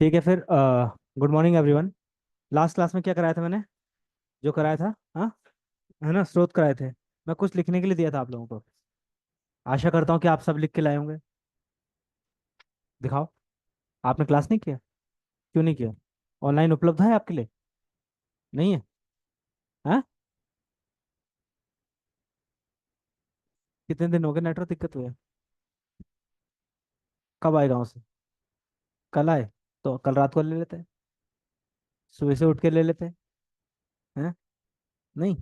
ठीक है फिर। Good morning everyone. Last class में क्या कराया था मैंने? जो कराया था, हाँ, है ना, स्रोत कराए थे। मैं कुछ लिखने के लिए दिया था आप लोगों को। आशा करता हूँ कि आप सब लिख के लाए होंगे। दिखाओ। आपने क्लास नहीं किया? क्यों नहीं किया? ऑनलाइन उपलब्ध है आपके लिए? नहीं है? हाँ। कितने दिन हो गए नेटवर्क दिक्कत हुई है? कब आए गाँव से? कल आए? तो कल रात को ले लेते हैं। सुबह से उठ के ले लेते हैं। हैं? नहीं।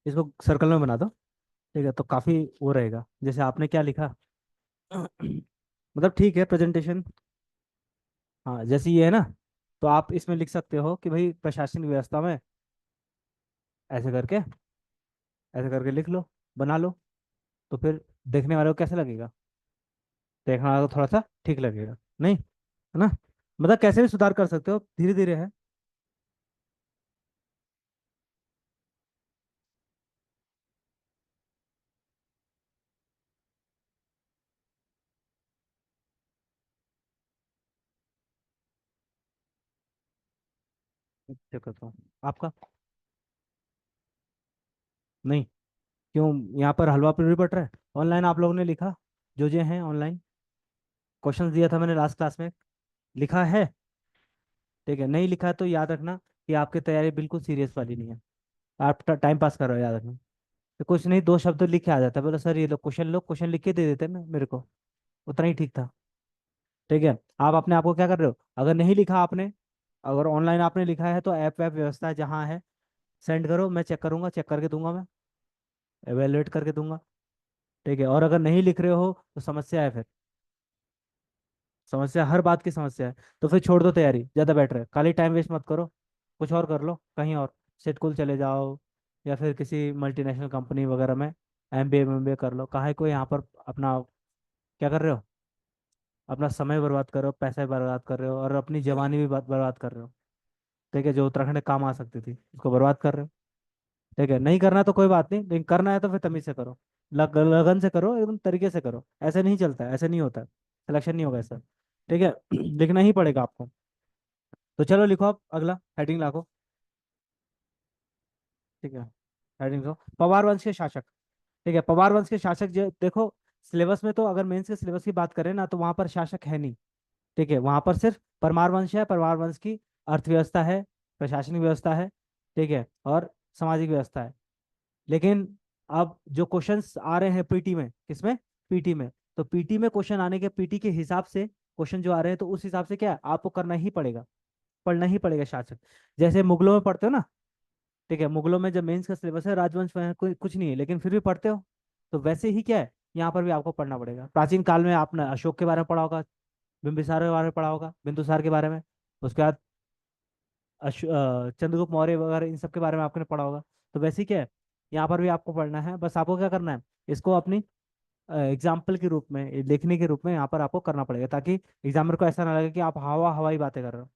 इसको सर्कल में बना दो। ठीक है, तो काफी वो रहेगा जैसे आपने क्या लिखा। मतलब ठीक है प्रेजेंटेशन। हाँ, जैसे ये है ना। तो आप इसमें लिख सकते हो कि भाई प्रशासनिक व्यवस्था में ऐसे करके, ऐसे करके लिख लो, बना लो। तो फिर देखने वाले को कैसे लगेगा? देखने वाले को थोड़ा सा ठीक लगेगा। नहीं, है ना? मतलब कैसे भी सुधार कर सकते हो, धीरे धीरे है। चेक करता हूँ आपका। नहीं। क्यों? यहाँ पर हलवा पूरी बट रहा है। ऑनलाइन आप लोगों ने लिखा? जो हैं ऑनलाइन, क्वेश्चंस दिया था मैंने लास्ट क्लास में। लिखा है? ठीक है, नहीं लिखा है तो याद रखना कि आपकी तैयारी बिल्कुल सीरियस वाली नहीं है। आप टाइम पास कर रहे हो, याद रखना। तो कुछ नहीं, दो शब्द लिख के आ जाता है, बोलो सर ये लो क्वेश्चन लिख के दे देते ना मेरे को। उतना ही ठीक था। ठीक है। आप अपने आप को क्या कर रहे हो? अगर नहीं लिखा आपने, अगर ऑनलाइन आपने लिखा है तो ऐप वैप व्यवस्था जहाँ है, सेंड करो, मैं चेक करूंगा, चेक करके दूंगा मैं, एवेलुएट करके दूंगा। ठीक है, और अगर नहीं लिख रहे हो तो समस्या है फिर। समस्या, हर बात की समस्या है। तो फिर छोड़ दो तैयारी, ज़्यादा बेटर है, खाली टाइम वेस्ट मत करो। कुछ और कर लो कहीं और। सेटकुल चले जाओ, या फिर किसी मल्टीनेशनल कंपनी वगैरह में एमबीए कर लो। काहे को यहाँ पर अपना क्या कर रहे हो? अपना समय बर्बाद कर रहे हो, पैसा बर्बाद कर रहे हो, और अपनी जवानी भी बर्बाद कर रहे हो। ठीक है, जो उत्तराखंड में काम आ सकती थी उसको बर्बाद कर रहे हो। ठीक है, नहीं करना तो कोई बात नहीं, लेकिन करना है तो फिर तमीज से करो। लगन से करो, एकदम तरीके से करो। ऐसे नहीं चलता है, ऐसे नहीं होता है। सिलेक्शन नहीं होगा ऐसा। ठीक है। लिखना ही पड़ेगा आपको। तो चलो लिखो, आप अगला हेडिंग लागो। ठीक है। हेडिंग दो, पवार वंश के शासक। ठीक है, पवार वंश के शासक जो देखो, सिलेबस में तो अगर मेंस के सिलेबस की बात करें ना, तो वहां पर शासक है नहीं। ठीक है, वहां पर सिर्फ परमार वंश है। परमार वंश की अर्थव्यवस्था है, प्रशासनिक व्यवस्था है, ठीक है, और सामाजिक व्यवस्था है। लेकिन अब जो क्वेश्चंस आ रहे हैं पीटी में, किसमें? पीटी में। तो पीटी में क्वेश्चन आने के, पीटी के हिसाब से क्वेश्चन जो आ रहे हैं, तो उस हिसाब से क्या है, आपको करना ही पड़ेगा, पढ़ना ही पड़ेगा शासक। जैसे मुगलों में पढ़ते हो ना। ठीक है, मुगलों में जब मेंस का सिलेबस है, राजवंश में कोई कुछ नहीं है, लेकिन फिर भी पढ़ते हो। तो वैसे ही क्या है, यहाँ पर भी आपको पढ़ना पड़ेगा। प्राचीन काल में आपने अशोक के बारे में पढ़ा होगा, बिंबिसार के बारे में पढ़ा होगा, बिंदुसार के बारे में। उसके बाद चंद्रगुप्त मौर्य वगैरह, इन सब के बारे में आपने पढ़ा होगा। तो वैसे ही क्या है, यहाँ पर भी आपको पढ़ना है। बस आपको क्या करना है, इसको अपनी एग्जाम्पल के रूप में, लेखनी के रूप में यहाँ पर आपको करना पड़ेगा, ताकि एग्जामिनर को ऐसा ना लगे कि आप हवा हवाई बातें कर रहे हो।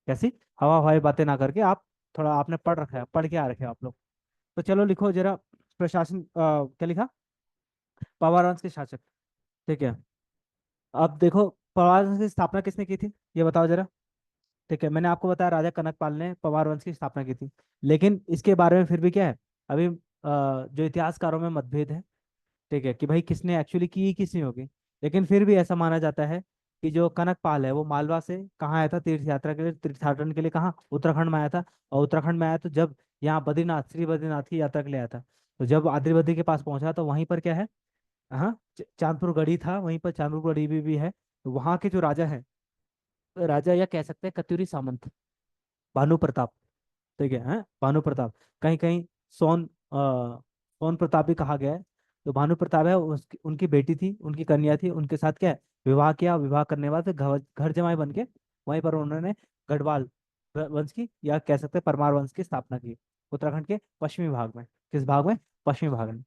कैसी? हवा हवाई बातें ना करके आप थोड़ा, आपने पढ़ रखा है, पढ़ के आ रखे हो आप लोग। तो चलो लिखो जरा। प्रशासन क्या लिखा? पवारवंश के शासक। ठीक है। अब देखो, पवारवंश की स्थापना किसने की थी, ये बताओ जरा। ठीक है, मैंने आपको बताया राजा कनकपाल ने पवार वंश की स्थापना की थी। लेकिन इसके बारे में फिर भी क्या है, अभी जो इतिहासकारों में मतभेद है। ठीक है, कि भाई किसने एक्चुअली की, किसने होगी। लेकिन फिर भी ऐसा माना जाता है कि जो कनकपाल है वो मालवा से कहाँ आया था तीर्थ यात्रा के लिए, तीर्थाटन के लिए, कहाँ, उत्तराखंड में आया था। और उत्तराखंड में आया तो जब यहाँ बद्रीनाथ, श्री बद्रीनाथ की यात्रा के लिए आया था। तो जब आदिल बद्री के पास पहुंचा तो वहीं पर क्या है, हाँ, चांदपुर गढ़ी था, वहीं पर चांदपुर गढ़ी भी है। तो वहाँ के जो राजा है, राजा या कह सकते हैं कत्यूरी सामंत, भानु प्रताप। ठीक है, हैं, भानु प्रताप। कहीं कहीं सोन सोन प्रताप भी कहा गया है। तो भानु प्रताप है, उनकी बेटी थी, उनकी कन्या थी, उनके साथ क्या है, विवाह किया। विवाह करने के बाद फिर घर जमाई बन के वहीं पर उन्होंने गढ़वाल वंश की, या कह सकते हैं परमार वंश की स्थापना की, उत्तराखंड के पश्चिमी भाग में। किस भाग में? पश्चिमी भाग में।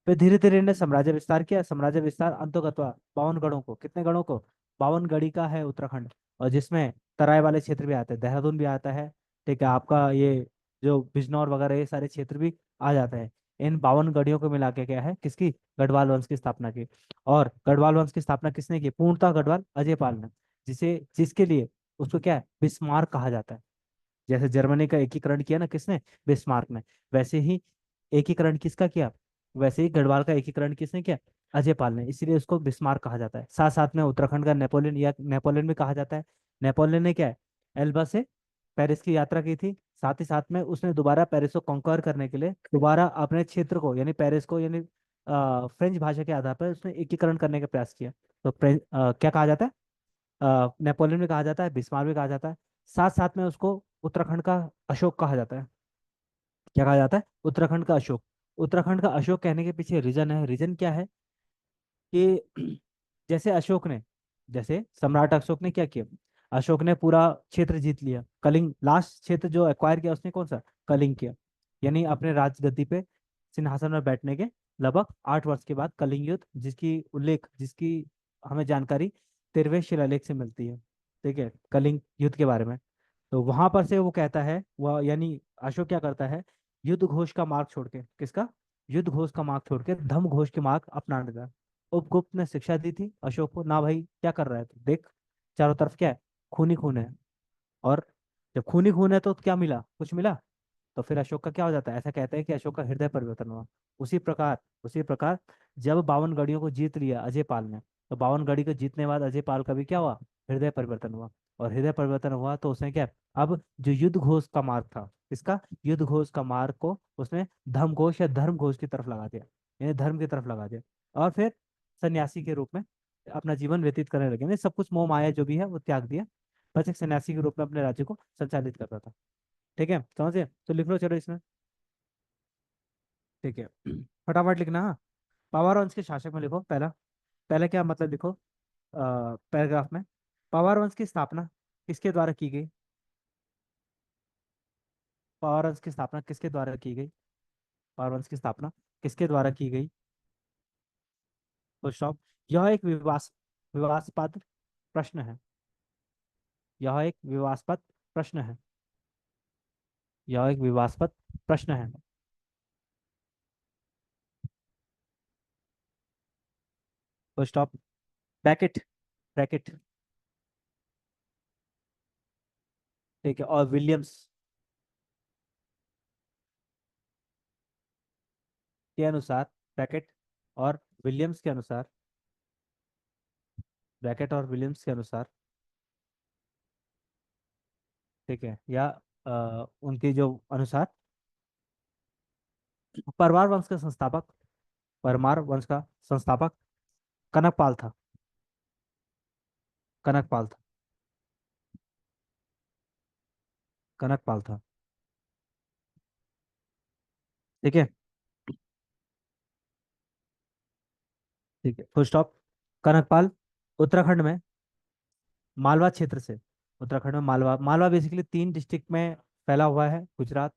फिर धीरे धीरे इन्हें साम्राज्य विस्तार किया। साम्राज्य विस्तार अंतर्गत हुआ 52 गढ़ों को। कितने गढ़ों को? 52 गढ़ी का है उत्तराखंड। और जिसमें तराई वाले क्षेत्र भी आते हैं, देहरादून भी आता है। ठीक है, आपका ये जो बिजनौर वगैरह, ये सारे क्षेत्र भी आ जाते हैं। इन 52 गढ़ियों को मिला के क्या है, किसकी, गढ़वाल वंश की स्थापना की। और गढ़वाल वंश की स्थापना किसने की, पूर्णतः गढ़वाल अजयपाल ने, जिसे जिसके लिए उसको क्या है, बिस्मार्क कहा जाता है। जैसे जर्मनी का एकीकरण किया ना किसने, बिस्मार्क ने, वैसे ही एकीकरण किसका किया, वैसे ही गढ़वाल का एकीकरण किसने किया, अजयपाल ने, इसीलिए उसको बिस्मार्क कहा जाता है। साथ साथ में उत्तराखंड का नेपोलियन या नेपोलियन भी कहा जाता है। नेपोलियन ने क्या है, एल्बा से पेरिस की यात्रा की थी। साथ ही साथ में उसने दोबारा पेरिस को कॉन्कर करने के लिए दोबारा अपने क्षेत्र को यानी पेरिस को यानी फ्रेंच भाषा के आधार पर उसने एकीकरण करने का प्रयास किया। तो क्या कहा जाता है, नेपोलियन भी कहा जाता है, बिस्मार्क भी कहा जाता है। साथ साथ में उसको उत्तराखंड का अशोक कहा जाता है। क्या कहा जाता है, उत्तराखंड का अशोक। उत्तराखंड का अशोक कहने के पीछे रीजन है, रीजन क्या है कि जैसे अशोक ने, जैसे सम्राट अशोक ने क्या किया, अशोक ने पूरा क्षेत्र जीत लिया, कलिंग लास्ट क्षेत्र जो एक्वायर किया उसने कौन सा, कलिंग किया। यानी अपने राजगद्दी पे सिंहासन में बैठने के लगभग 8 वर्ष के बाद कलिंग युद्ध, जिसकी हमें जानकारी 13वें शिलालेख से मिलती है। ठीक है, कलिंग युद्ध के बारे में। तो वहां पर से वो कहता है, वह यानी अशोक क्या करता है, युद्ध घोष का मार्ग छोड़ के, किसका, युद्ध घोष का मार्ग छोड़ के धम्म घोष के मार्ग अपनाने लगा। उपगुप्त ने शिक्षा दी थी अशोक को, ना भाई क्या कर रहा है तू, देख चारों तरफ क्या है, खून ही खून है। और जब खून ही खून है तो क्या मिला, कुछ मिला। तो फिर अशोक का क्या हो जाता है, ऐसा कहते हैं कि अशोक का हृदय परिवर्तन हुआ। उसी प्रकार जब 52 गढ़ियों को जीत लिया अजयपाल ने, तो 52 गढ़ी को जीतने के बाद अजयपाल का भी क्या हुआ, हृदय परिवर्तन हुआ। और हृदय परिवर्तन हुआ तो उसने क्या, अब जो युद्ध घोष का मार्ग था, इसका युद्ध घोष का मार्ग को उसने धर्म घोष या धर्म घोष की तरफ लगा दिया, यानी धर्म की तरफ लगा दिया। और फिर सन्यासी के रूप में अपना जीवन व्यतीत करने लगे, यानी सब कुछ मोह माया जो भी है वो त्याग दिया। बस एक सन्यासी के रूप में अपने राज्य को संचालित करता था। ठीक है, समझिए, तो लिख लो चलो इसमें। ठीक है, फटाफट लिखना हाँ। पावर वंश के शासक में लिखो पहला, पहले क्या मतलब लिखो, पैराग्राफ में, पावर वंश की स्थापना किसके द्वारा की गई, पावर वंश की स्थापना किसके द्वारा की गई, पावर वंश की स्थापना किसके द्वारा की गई, फुल स्टॉप। यह एक विवादास्पद प्रश्न है, यह एक विवादास्पद प्रश्न है, यह एक विवादास्पद प्रश्न है। Full stop, bracket, bracket. ठीक है, और विलियम्स के अनुसार, ब्रैकेट, और विलियम्स के अनुसार, ब्रैकेट और विलियम्स के अनुसार, ठीक है, या उनके जो अनुसार, परमार वंश का संस्थापक, परमार वंश का संस्थापक कनकपाल था, कनकपाल था, कनकपाल था। ठीक है, ठीक है, फुल स्टॉप। कनकपाल उत्तराखंड में मालवा क्षेत्र से, उत्तराखंड में मालवा, मालवा बेसिकली 3 डिस्ट्रिक्ट में फैला हुआ है, गुजरात,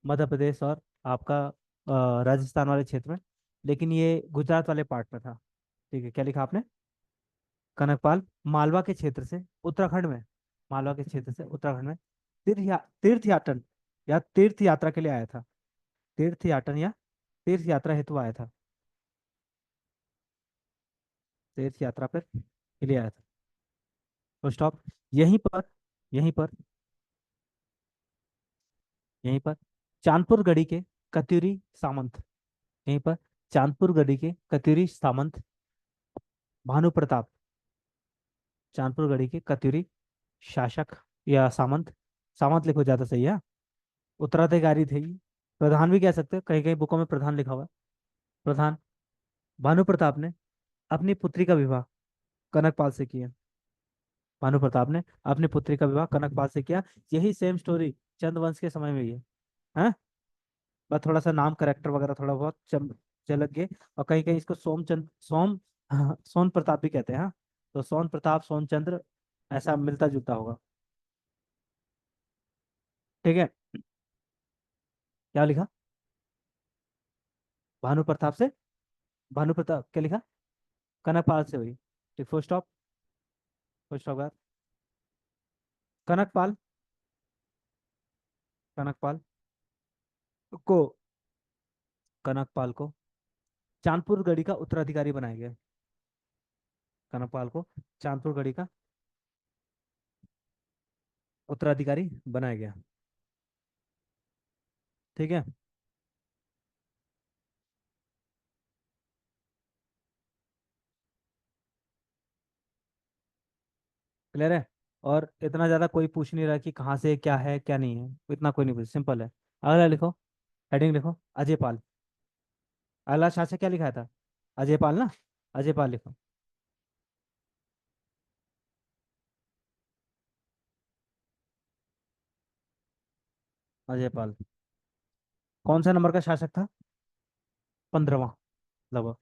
मध्य प्रदेश और आपका राजस्थान वाले क्षेत्र में, लेकिन ये गुजरात वाले पार्ट में था। ठीक है, क्या लिखा आपने, कनकपाल मालवा के क्षेत्र से उत्तराखंड में, मालवा के क्षेत्र से उत्तराखंड में तीर्थ याटन या तीर्थ यात्रा के लिए आया था, तीर्थ याटन या तीर्थ यात्रा हेतु आया था, तीर्थ यात्रा पर के लिए आया था। तो स्टॉप, यहीं पर, यहीं पर, यहीं पर चांदपुर गढ़ी के कत्यूरी सामंत, यहीं पर चांदपुर गढ़ी के कत्यूरी सामंत भानु प्रताप, चांदपुर गढ़ी के कत्यूरी शासक या सामंत, सामंत लिखो ज्यादा सही है, उत्तराधिकारी थे ये। प्रधान भी कह सकते हो, कहीं कहीं बुकों में प्रधान लिखा हुआ है, प्रधान। भानु प्रताप ने अपनी पुत्री का विवाह कनकपाल से किया, भानु प्रताप ने अपनी पुत्री का विवाह कनकपाल से किया। यही सेम स्टोरी चंद्रवंश के समय में ही है, हाँ? बस थोड़ा सा नाम करेक्टर वगैरह थोड़ा बहुत झलक गए। और कहीं कहीं इसको सोमचंद हाँ, सोन प्रताप भी कहते हैं, हाँ। तो सोन प्रताप, सोनचंद्र, ऐसा मिलता जुलता होगा। ठीक है, क्या लिखा, भानु प्रताप से, भानु प्रताप क्या लिखा, कनकपाल से हुई। ठीक, full stop, full stop. Kanakpal, Kanakpal को कनकपाल को चांदपुर गढ़ी का उत्तराधिकारी बनाया गया। कनकपाल को चांदपुर गढ़ी का उत्तराधिकारी बनाया गया। ठीक है। क्लियर है। और इतना ज्यादा कोई पूछ नहीं रहा कि कहाँ से क्या है क्या नहीं है, इतना कोई नहीं पूछ, सिंपल है। अगला लिखो, हेडिंग लिखो, अजय पाल। अगला शासक क्या लिखा था? अजय पाल ना। अजय पाल लिखो। अजय पाल कौन सा नंबर का शासक था? 15वां लगभग।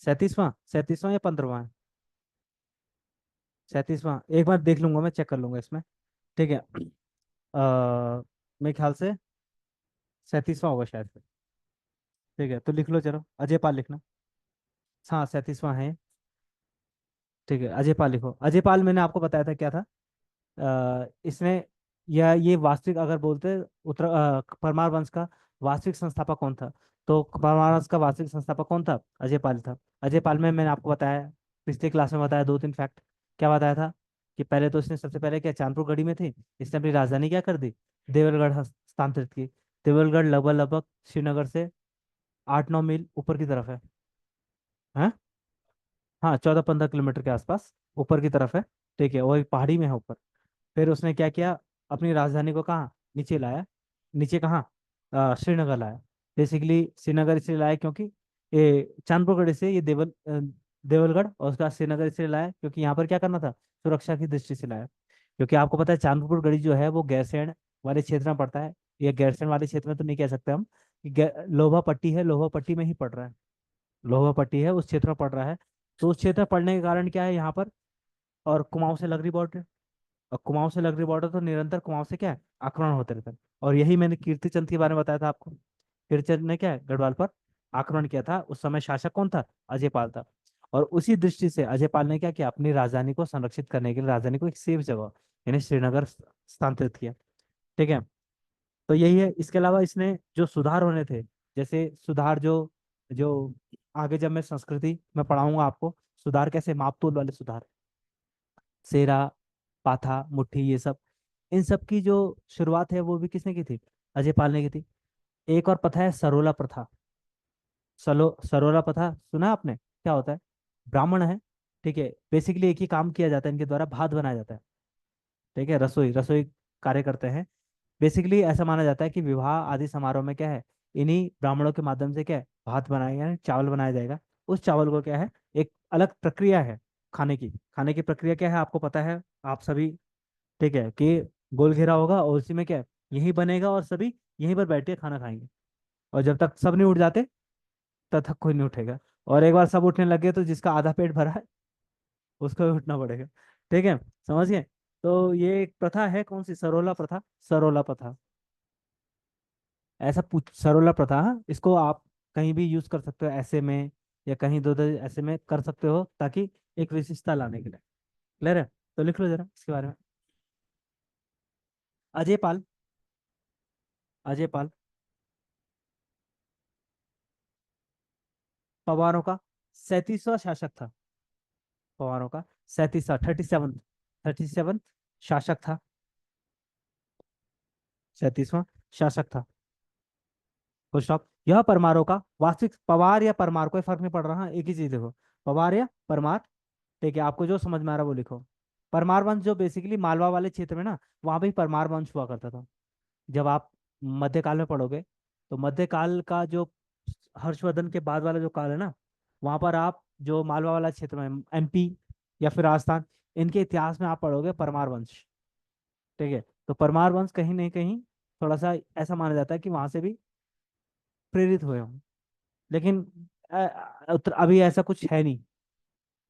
37वां, 37वां या 15वां है? 37वां, एक बार देख लूंगा, मैं चेक कर लूंगा इसमें। ठीक है। मेरे ख्याल से 37वां होगा शायद से। ठीक है, तो लिख लो चलो, अजय पाल लिखना। हाँ, 37वां है। ठीक है, अजय पाल लिखो। अजय पाल मैंने आपको बताया था क्या था। इसने, या ये वास्तविक अगर बोलते परमार वंश का वास्तविक संस्थापक कौन था, तो परमार वंश का वास्तविक संस्थापक कौन था? अजय पाल था। अजय पाल में मैंने आपको बताया, पिछले क्लास में बताया, दो तीन फैक्ट। क्या बताया था? कि पहले तो इसने सबसे पहले क्या चांदपुर गढ़ी में थी, इसने अपनी राजधानी क्या कर दी? देवलगढ़ स्थानांतरित की। देवलगढ़ लगभग लगभग श्रीनगर से 8-9 मील ऊपर की तरफ है। हाँ, हाँ, 14-15 किलोमीटर के आसपास ऊपर की तरफ है। ठीक है, वो एक पहाड़ी में है ऊपर। फिर उसने क्या किया? अपनी राजधानी को कहाँ नीचे लाया? नीचे कहाँ? श्रीनगर लाया। बेसिकली श्रीनगर इसलिए लाया क्योंकि ये चांदपुरगढ़ से ये देवलगढ़, और उसका श्रीनगर इसलिए लाया क्योंकि यहाँ पर क्या करना था? सुरक्षा की दृष्टि से लाया। क्योंकि आपको पता है चांदपुर गढ़ी जो है वो गैरसैंण वाले क्षेत्र में पड़ता है। या गैरसैंण वाले क्षेत्र में तो नहीं कह सकते हम, कि लोहा पट्टी है, लोहा पट्टी में ही पड़ रहा है। लोहा पट्टी है, उस क्षेत्र में पड़ रहा है। तो उस क्षेत्र में पड़ने के कारण क्या है यहाँ पर, और कुमाऊं से लग रही बॉर्डर, और कुमाऊं से लग रही बॉर्डर, तो निरंतर कुमाऊं से क्या है? आक्रमण होते रहते हैं। और यही मैंने कीर्तिचंद के बारे में बताया था आपको। कीर्तिचंद ने क्या है? गढ़वाल पर आक्रमण किया था। उस समय शासक कौन था? अजय पाल था। और उसी दृष्टि से अजय पाल ने क्या किया? अपनी राजधानी को संरक्षित करने के लिए राजधानी को एक सेफ जगह यानी श्रीनगर स्थानांतरित किया। ठीक है। तो यही है। इसके अलावा इसने जो सुधार होने थे, जैसे सुधार जो जो आगे जब मैं संस्कृति में पढ़ाऊंगा आपको, सुधार कैसे, मापतोल वाले सुधार, सेरा, पाथा, मुट्ठी, ये सब, इन सब की जो शुरुआत है वो भी किसने की थी? अजय पाल ने की थी। एक और प्रथा है सरोला प्रथा। सरोला प्रथा सुना है आपने? क्या होता है? ब्राह्मण है, ठीक है, बेसिकली एक ही काम किया जाता है इनके द्वारा, भात बनाया जाता है। ठीक है, रसोई रसोई कार्य करते हैं। बेसिकली ऐसा माना जाता है कि विवाह आदि समारोह में क्या है, इन्हीं ब्राह्मणों के माध्यम से क्या है, भात बनाया यानी चावल बनाया जाएगा। उस चावल को क्या है, एक अलग प्रक्रिया है खाने की। खाने की प्रक्रिया क्या है आपको पता है, आप सभी, ठीक है, कि गोल घेरा होगा और उसी में क्या है, यही बनेगा और सभी यहीं पर बैठ के खाना खाएंगे। और जब तक सब नहीं उठ जाते तब तक कोई नहीं उठेगा। और एक बार सब उठने लगे तो जिसका आधा पेट भरा है उसको भी उठना पड़ेगा। ठीक है, समझ गए? तो ये एक प्रथा है, कौन सी? सरोला प्रथा। सरोला प्रथा, ऐसा पूछ, सरोला प्रथा, हाँ, इसको आप कहीं भी यूज कर सकते हो ऐसे में, या कहीं दो दो ऐसे में कर सकते हो, ताकि एक विशिष्टता लाने के लिए। क्लियर है? तो लिख लो जरा इसके बारे में। अजय पाल। अजय पाल पवारों का 37वां शासक था। पवारों का 37वां, 37, 37 शासक था। 37वां शासक था। Full stop. यह परमारों का वास्तविक, पवार या परमार कोई फर्क नहीं पड़ रहा, हाँ, एक ही चीज देखो, पवार या परमार। ठीक है, आपको जो समझ में आ रहा है वो लिखो। परमार वंश जो बेसिकली मालवा वाले क्षेत्र में ना, वहां भी परमार वंश हुआ करता था। जब आप मध्यकाल में पढ़ोगे, तो मध्यकाल का जो हर्षवर्धन के बाद वाला जो काल है ना, वहां पर आप जो मालवा वाला क्षेत्र में, एमपी या फिर राजस्थान, इनके इतिहास में आप पढ़ोगे परमार वंश। ठीक है, तो परमार वंश कहीं नहीं कहीं थोड़ा सा ऐसा माना जाता है कि वहां से भी प्रेरित हुए हों। लेकिन अभी ऐसा कुछ है नहीं,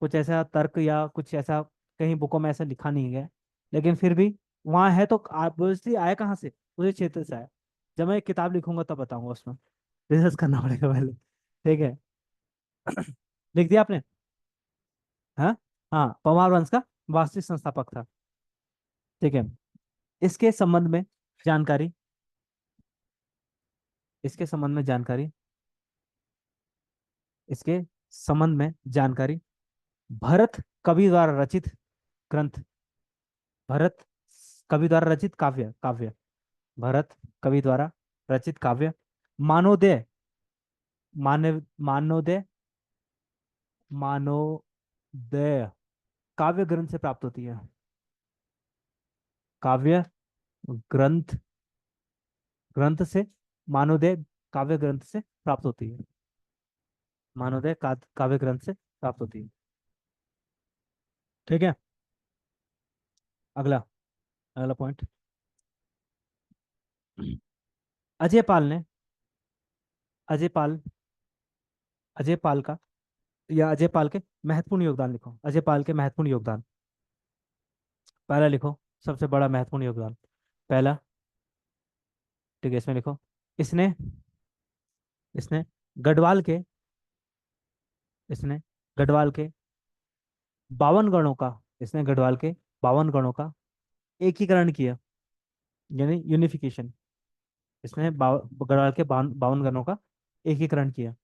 कुछ ऐसा तर्क या कुछ ऐसा कहीं बुकों में ऐसा लिखा नहीं है। लेकिन फिर भी वहाँ है, तो ऑब्वियसली आया कहाँ से? उसी क्षेत्र से आया। जब मैं एक किताब लिखूंगा तब बताऊंगा, उसमें रिसर्च करना पड़ेगा पहले। ठीक है। लिख दिया आपने? हाँ, हाँ, परमार वंश का वास्तविक संस्थापक था। ठीक है। इसके संबंध में जानकारी, इसके संबंध में जानकारी, इसके संबंध में जानकारी। भरत कवि द्वारा रचित ग्रंथ, भरत कवि द्वारा रचित काव्य, काव्य, भरत कवि द्वारा रचित काव्य। मानवोदय, मानवोदय, मानवोदय काव्य ग्रंथ से प्राप्त होती है, काव्य ग्रंथ, ग्रंथ से, मानवोदय काव्य ग्रंथ से प्राप्त होती है, मानवोदय काव्य ग्रंथ से प्राप्त होती है। ठीक है। अगला, अगला पॉइंट। अजय पाल ने, अजय पाल, अजय पाल का, या अजय पाल के महत्वपूर्ण योगदान लिखो, अजय पाल के महत्वपूर्ण योगदान। पहला लिखो, सबसे बड़ा महत्वपूर्ण योगदान, पहला। ठीक है, इसमें लिखो, इसने, इसने गढ़वाल के, इसने गढ़वाल के 52 गणों का, इसने गढ़वाल के 52 गणों का एकीकरण किया, यानी यूनिफिकेशन। इसने गढ़वाल के 52 गणों का एकीकरण किया।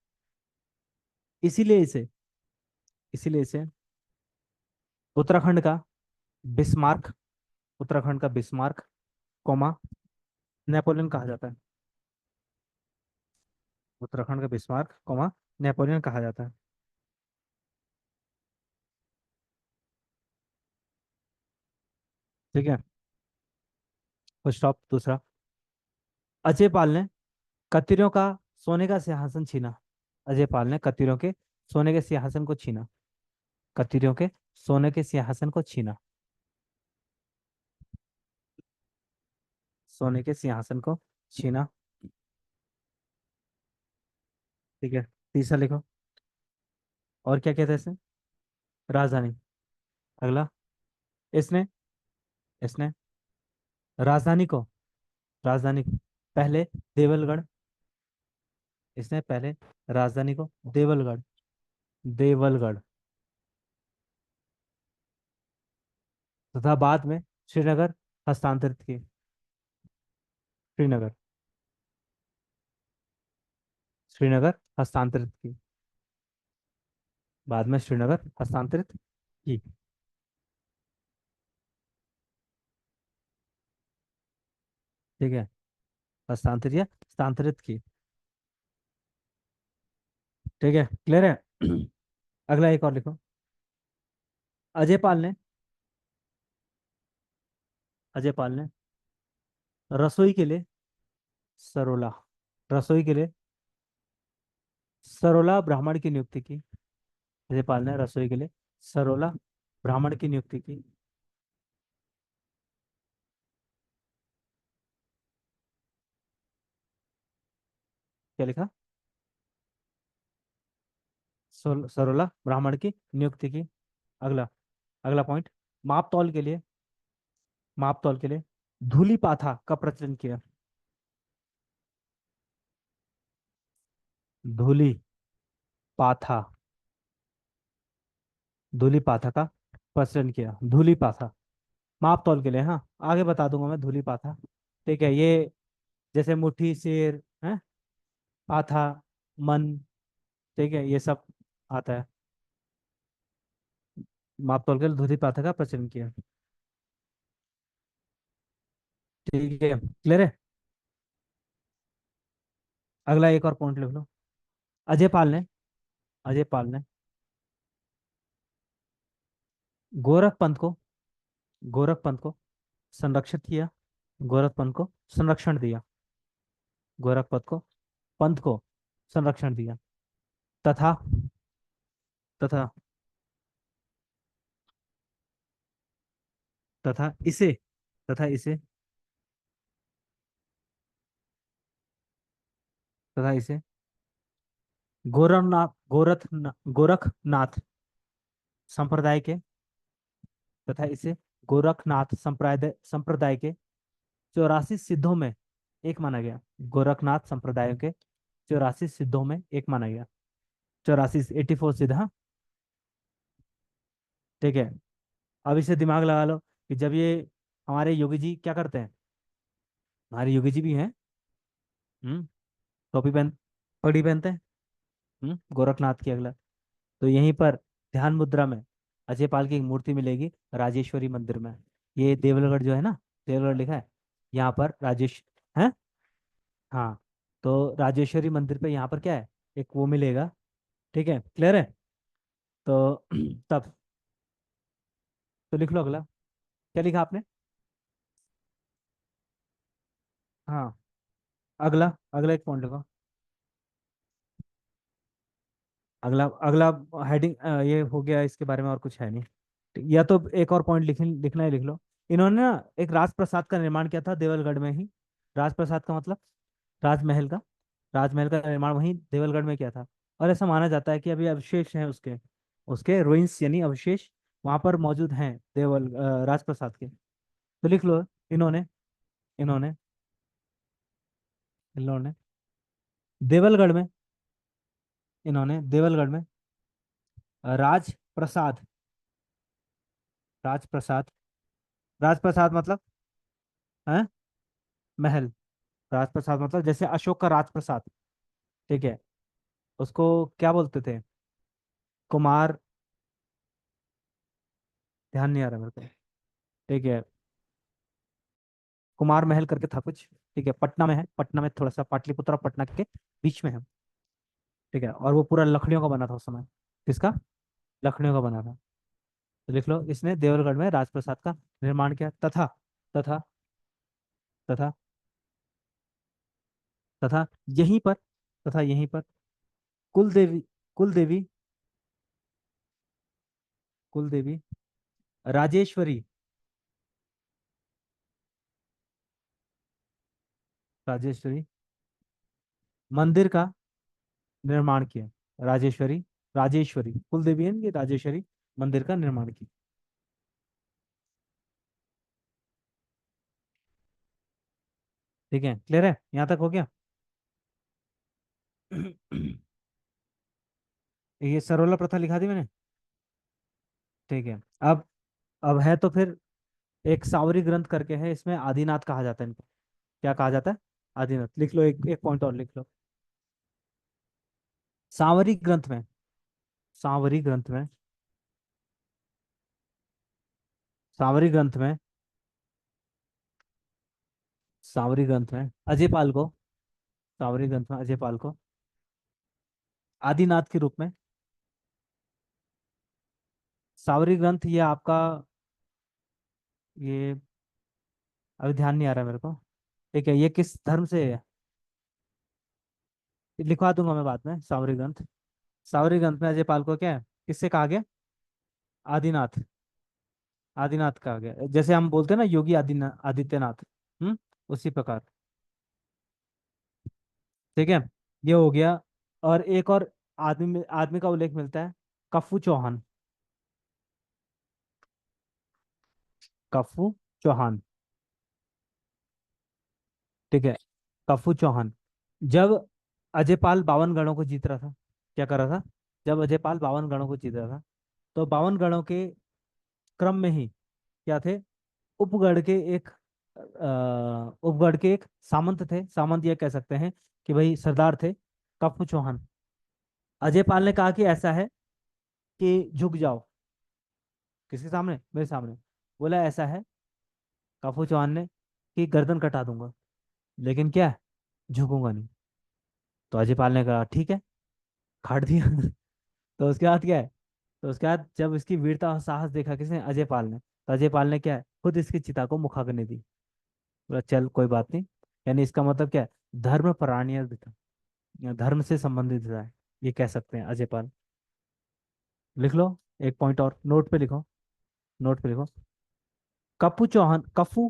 इसीलिए इसे, इसीलिए इसे उत्तराखंड का बिस्मार्क, उत्तराखंड का बिस्मार्क, कोमा नेपोलियन कहा जाता है, उत्तराखंड का बिस्मार्क, कोमा नेपोलियन कहा जाता है। ठीक है, फुल स्टॉप। दूसरा, अजय पाल ने कतिरों का सोने का सिंहासन छीना, अजय पाल ने कतिरों के सोने के सिंहासन को छीना, कतिरों के सोने के सिंहासन को छीना, सोने के सिंहासन को छीना। ठीक है, तीसरा लिखो, और क्या कहते हैं इसे, राजधानी। अगला, इसने, इसने राजधानी को, राजधानी को पहले देवलगढ़, इसने पहले राजधानी को देवलगढ़, देवलगढ़ तथा बाद में श्रीनगर हस्तांतरित की, श्रीनगर, श्रीनगर हस्तांतरित की, बाद में श्रीनगर हस्तांतरित की। ठीक है, हस्तांतरित या स्थानांतरित की। ठीक है, क्लियर है। अगला एक और लिखो, अजय पाल ने, अजय पाल ने रसोई के लिए सरोला, रसोई के लिए सरोला ब्राह्मण की नियुक्ति की, अजय पाल ने रसोई के लिए सरोला ब्राह्मण की नियुक्ति की। क्या लिखा, सरोला ब्राह्मण की नियुक्ति की। अगला, अगला पॉइंट, माप तौल के लिए, माप तौल के लिए धूली पाथा का प्रचलन किया, धूली पाथा, धूली पाथा का प्रचलन किया, धूली पाथा माप तौल के लिए। हाँ, आगे बता दूंगा मैं धूली पाथा। ठीक है, ये जैसे मुट्ठी, शेर है, पाथा, मन, ठीक है, ये सब आता है। माप तौल के लिए धूली पाथा का प्रचलन किया। ठीक है, क्लियर है। अगला एक और पॉइंट लिख लो, अजय पाल ने, अजय पाल ने गोरख पंथ को, गोरख पंथ को संरक्षित किया, गोरख पंथ को संरक्षण दिया, गोरख पंथ को, पंथ को संरक्षण दिया, तथा, तथा, तथा इसे, तथा इसे, तथा इसे गोरखनाथ, गोरखनाथ संप्रदाय के, तथा इसे गोरखनाथ संप्रदाय के 84 सिद्धों में एक माना गया, गोरखनाथ संप्रदाय के 84 सिद्धों में एक माना गया, 84, 84 सिद्ध, हाँ। ठीक है, अब इसे दिमाग लगा लो कि जब ये हमारे योगी जी क्या करते हैं, हमारे योगी जी भी हैं, हम्म, टोपी पहन, पगड़ी पहनते हैं। गोरखनाथ की अगला। तो यहीं पर ध्यान मुद्रा में अजय पाल की एक मूर्ति मिलेगी राजेश्वरी मंदिर में। ये देवलगढ़ जो है ना, देवलगढ़ लिखा है, यहाँ पर राजेश है। हाँ, तो राजेश्वरी मंदिर पे यहाँ पर क्या है, एक वो मिलेगा। ठीक है, क्लियर है। तो तब, तो लिख लो अगला। क्या लिखा आपने? हाँ, अगला, अगला एक पॉइंट लिखो। अगला, अगला हेडिंग ये हो गया, इसके बारे में और कुछ है नहीं। या तो एक और पॉइंट लिखना ही लिख लो। इन्होंने ना एक राजप्रसाद का निर्माण किया था देवलगढ़ में ही। राजप्रसाद का मतलब राजमहल का। राजमहल का निर्माण वहीं देवलगढ़ में किया था। और ऐसा माना जाता है कि अभी अवशेष हैं उसके, उसके रुइंस यानी अवशेष वहां पर मौजूद हैं राजप्रसाद के। तो लिख लो। इन्होंने इन्होंने इन्होंने देवलगढ़ में, इन्होंने देवलगढ़ में राजप्रसाद, राजप्रसाद, राजप्रसाद मतलब है महल। राजप्रसाद मतलब जैसे अशोक का राजप्रसाद। ठीक है, उसको क्या बोलते थे? कुमार, ध्यान नहीं आ रहा मेरे को। ठीक है, कुमार महल करके था कुछ। ठीक है, पटना में है, पटना में थोड़ा सा पाटलिपुत्र और पटना के बीच में है। ठीक है, और वो पूरा लकड़ियों का बना था उस समय। किसका? लकड़ियों का बना था। तो लिख लो, इसने देवलगढ़ में राजप्रसाद का निर्माण किया, तथा तथा तथा तथा यहीं पर, तथा यहीं पर कुलदेवी, कुलदेवी, कुलदेवी राजेश्वरी, राजेश्वरी मंदिर का निर्माण किया। राजेश्वरी, राजेश्वरी कुलदेवी है इनकी, राजेश्वरी मंदिर का निर्माण किया। ठीक है, क्लियर है, यहाँ तक हो गया। ये सरोला प्रथा लिखा दी मैंने। ठीक है, अब है तो फिर एक सावरी ग्रंथ करके है, इसमें आदिनाथ कहा जाता है इनको। क्या कहा जाता है? आदिनाथ। लिख लो, एक एक पॉइंट और लिख लो। सावरी ग्रंथ में, सावरी ग्रंथ में, सावरी ग्रंथ में, सावरी ग्रंथ में अजय पाल को, सावरी ग्रंथ में अजय पाल को आदिनाथ के रूप में। सावरी ग्रंथ ये आपका, ये अभी ध्यान नहीं आ रहा मेरे को। ठीक है, ये किस धर्म से है? लिखवा दूंगा मैं बाद में। सावरी ग्रंथ, सावरी ग्रंथ में अजय पाल को क्या है, किससे कहा गया? आदिनाथ, आदिनाथ कहा गया, जैसे हम बोलते हैं ना योगी आदिनाथ, आदित्यनाथ। उसी प्रकार। ठीक है, ये हो गया। और एक और आदमी, आदमी का उल्लेख मिलता है, कफ्फू चौहान। कफ्फू चौहान। ठीक है, कफ्फू चौहान। जब अजय पाल 52 गढ़ों को जीत रहा था, क्या कर रहा था? जब अजय पाल 52 गढ़ों को जीत रहा था, तो 52 गढ़ों के क्रम में ही क्या थे, उपगढ़ के एक उपगढ़ के एक सामंत थे, सामंत ये कह सकते हैं कि भाई सरदार थे, कप्पू चौहान। अजय पाल ने कहा कि ऐसा है कि झुक जाओ। किसके सामने? मेरे सामने। बोला ऐसा है, कप्पू चौहान ने, कि गर्दन कटा दूंगा, लेकिन क्या है, झुकूंगा नहीं। तो अजय पाल ने कहा ठीक है, काट दिया। तो उसके बाद क्या है, तो उसके बाद जब इसकी वीरता और साहस देखा किसने? अजय पाल ने। तो अजय पाल ने क्या है, खुद इसकी चिता को मुखाग्नि दी। बोला चल कोई बात नहीं। यानी इसका मतलब क्या है, धर्म परायण भी था, या धर्म से संबंधित था, ये कह सकते हैं अजय पाल। लिख लो, एक पॉइंट और नोट पे लिखो, नोट पे लिखो। कप्पू चौहान, कप्पू,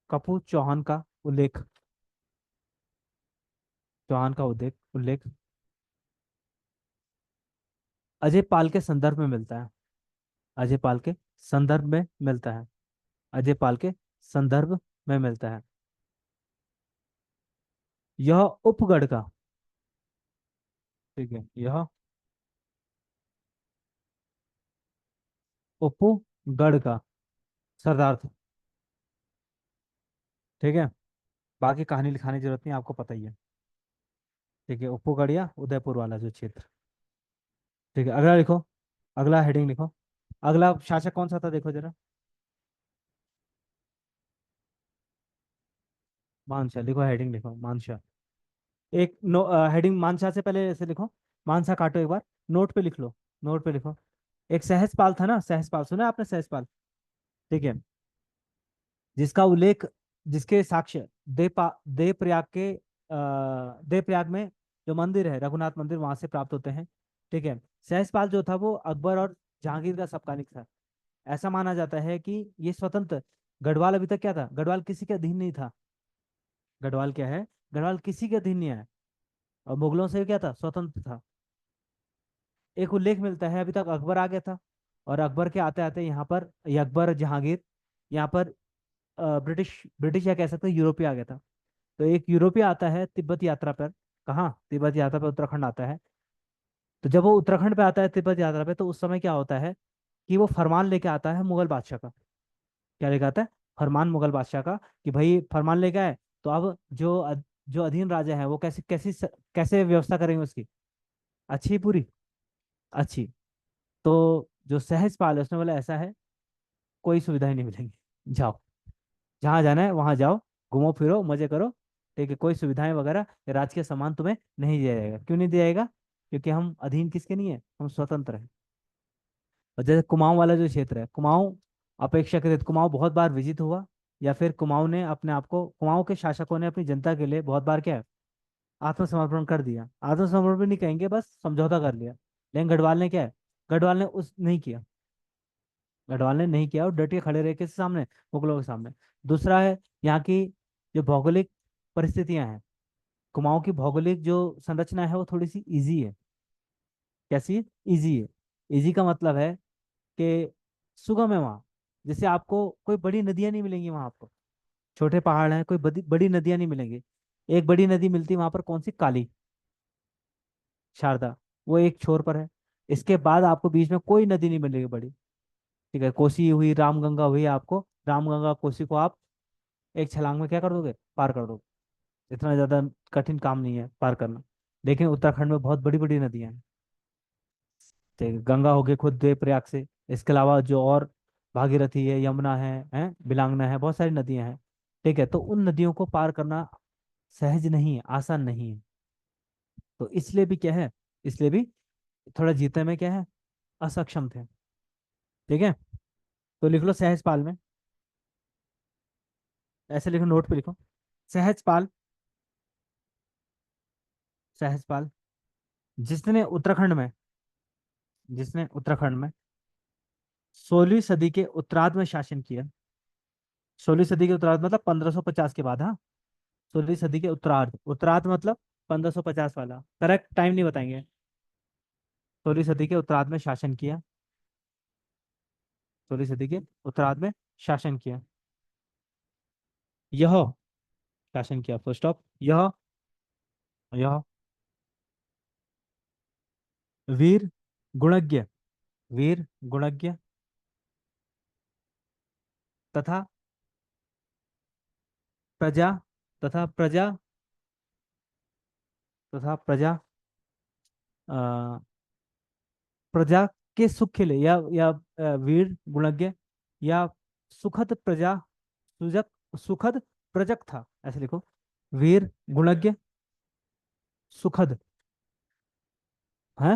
कप्पू चौहान का उल्लेख, चौहान का उल्लेख उल्लेख अजय पाल के संदर्भ में मिलता है। अजय पाल के संदर्भ में मिलता है। अजय पाल के संदर्भ में मिलता है। यह उपगढ़ का, ठीक है, यह उपगढ़ का सरदार था। ठीक है, बाकी कहानी लिखाने की जरूरत नहीं, आपको पता ही है। ठीक है, उपगढ़िया उदयपुर वाला जो क्षेत्र। ठीक है, अगला लिखो। अगला हेडिंग लिखो। अगला शासक कौन सा था देखो जरा। मानसा लिखो, हेडिंग लिखो मानसा। एक नो हेडिंग मानसा से पहले ऐसे लिखो। मानसा काटो एक बार। नोट पे लिख लो। नोट पे लिखो। एक सहजपाल था ना, सहजपाल सुना है आपने, सहजपाल। ठीक है। जिसका उल्लेख, जिसके साक्ष्य देवप्रयाग के देवप्रयाग में जो मंदिर है, रघुनाथ मंदिर, वहां से प्राप्त होते हैं। ठीक है। सहजपाल जो था वो अकबर और जहांगीर का समकालीन था। ऐसा माना जाता है कि ये स्वतंत्र, गढ़वाल अभी तक क्या था, गढ़वाल किसी के अधीन नहीं था। गढ़वाल क्या है, गढ़वाल किसी के अधीन नहीं है। और मुगलों से क्या था, स्वतंत्र था। एक उल्लेख मिलता है, अभी तक अकबर आ गया था। और अकबर के आते आते यहाँ पर, ये अकबर जहांगीर, यहाँ पर ब्रिटिश ब्रिटिश या कह सकते हैं यूरोपीय आ गया था। तो एक यूरोपीय आता है तिब्बत यात्रा पर। कहाँ, तिब्बत यात्रा पर उत्तराखंड आता है। तो जब वो उत्तराखंड पे आता है तिब्बत यात्रा पे, तो उस समय क्या होता है कि वो फरमान लेके आता है मुगल बादशाह का। क्या लेके आता है, फरमान मुगल बादशाह का, कि भाई फरमान लेके आए, तो अब जो अधीन राजा है वो कैसे व्यवस्था करेंगे उसकी, अच्छी पूरी, अच्छी। तो जो सहजपाल है उसने बोला ऐसा है, कोई सुविधाएं नहीं मिलेंगी, जाओ, जहाँ जाना है वहां जाओ, घूमो फिरो मजे करो। ठीक है, कोई सुविधाएं वगैरह या राजकीय सम्मान तुम्हें नहीं दिया जाएगा। क्यों नहीं दिया जाएगा, क्योंकि हम अधीन किसके नहीं है, हम स्वतंत्र हैं। और जैसे कुमाऊं वाला जो क्षेत्र है, कुमाऊं अपेक्षाकृत, कुमाऊं बहुत बार विजित हुआ, या फिर कुमाऊं ने अपने आप को, कुमाऊं के शासकों ने अपनी जनता के लिए बहुत बार क्या है, आत्मसमर्पण कर दिया। आत्मसमर्पण भी नहीं कहेंगे, बस समझौता कर लिया। लेकिन गढ़वाल ने क्या है, गढ़वाल ने उस नहीं किया। गढ़वाल ने नहीं किया और डट के खड़े रहे किस सामने, मुगलों के सामने। दूसरा है यहाँ की जो भौगोलिक परिस्थितियां हैं। कुमाऊं की भौगोलिक जो संरचना है वो थोड़ी सी इजी है। कैसी, इजी है। इजी का मतलब है कि सुगम है वहाँ। जैसे आपको कोई बड़ी नदियां नहीं मिलेंगी वहां आपको, छोटे पहाड़ हैं, कोई बड़ी बड़ी नदियां नहीं मिलेंगी। एक बड़ी नदी मिलती है वहां पर, कौन सी, काली, शारदा, वो एक छोर पर है। इसके बाद आपको बीच में कोई नदी नहीं मिलेगी बड़ी। ठीक है, कोसी हुई, रामगंगा हुई, आपको रामगंगा कोसी को आप एक छलांग में क्या कर दोगे, पार कर दोगे। इतना ज्यादा कठिन काम नहीं है पार करना। लेकिन उत्तराखंड में बहुत बड़ी बड़ी नदियां हैं। ठीक है, गंगा हो गई खुद देवप्रयाग से। इसके अलावा जो और भागीरथी है, यमुना है बिलांगना है, बहुत सारी नदियां हैं। ठीक है, तो उन नदियों को पार करना सहज नहीं है, आसान नहीं है। तो इसलिए भी क्या है, इसलिए भी थोड़ा जीतने में क्या है, असक्षम थे। ठीक है, तो लिख लो सहजपाल में, ऐसे लिखो, नोट पे लिखो। सहजपाल, सहजपाल, जिसने उत्तराखंड में, जिसने उत्तराखंड में 16वीं सदी के उत्तरार्ध में शासन किया। 16वीं सदी के उत्तरार्ध मतलब 1550 के बाद, हाँ। 16वीं सदी के उत्तरार्ध, उत्तरार्ध मतलब 1550 वाला, करेक्ट टाइम नहीं बताएंगे। 16वीं सदी के उत्तरार्ध में शासन किया। 16वीं सदी के उत्तरार्ध में शासन किया। यह शासन किया, फुल स्टॉप। यह वीर गुणज्ञ, वीर गुणज्ञ तथा प्रजा, तथा प्रजा, तथा प्रजा, प्रजा के सुख के लिए, या वीर गुणज्ञ, या सुखद प्रजा, सुजक, सुखद प्रजक था, ऐसे लिखो। वीर गुणज्ञ, सुखद, है,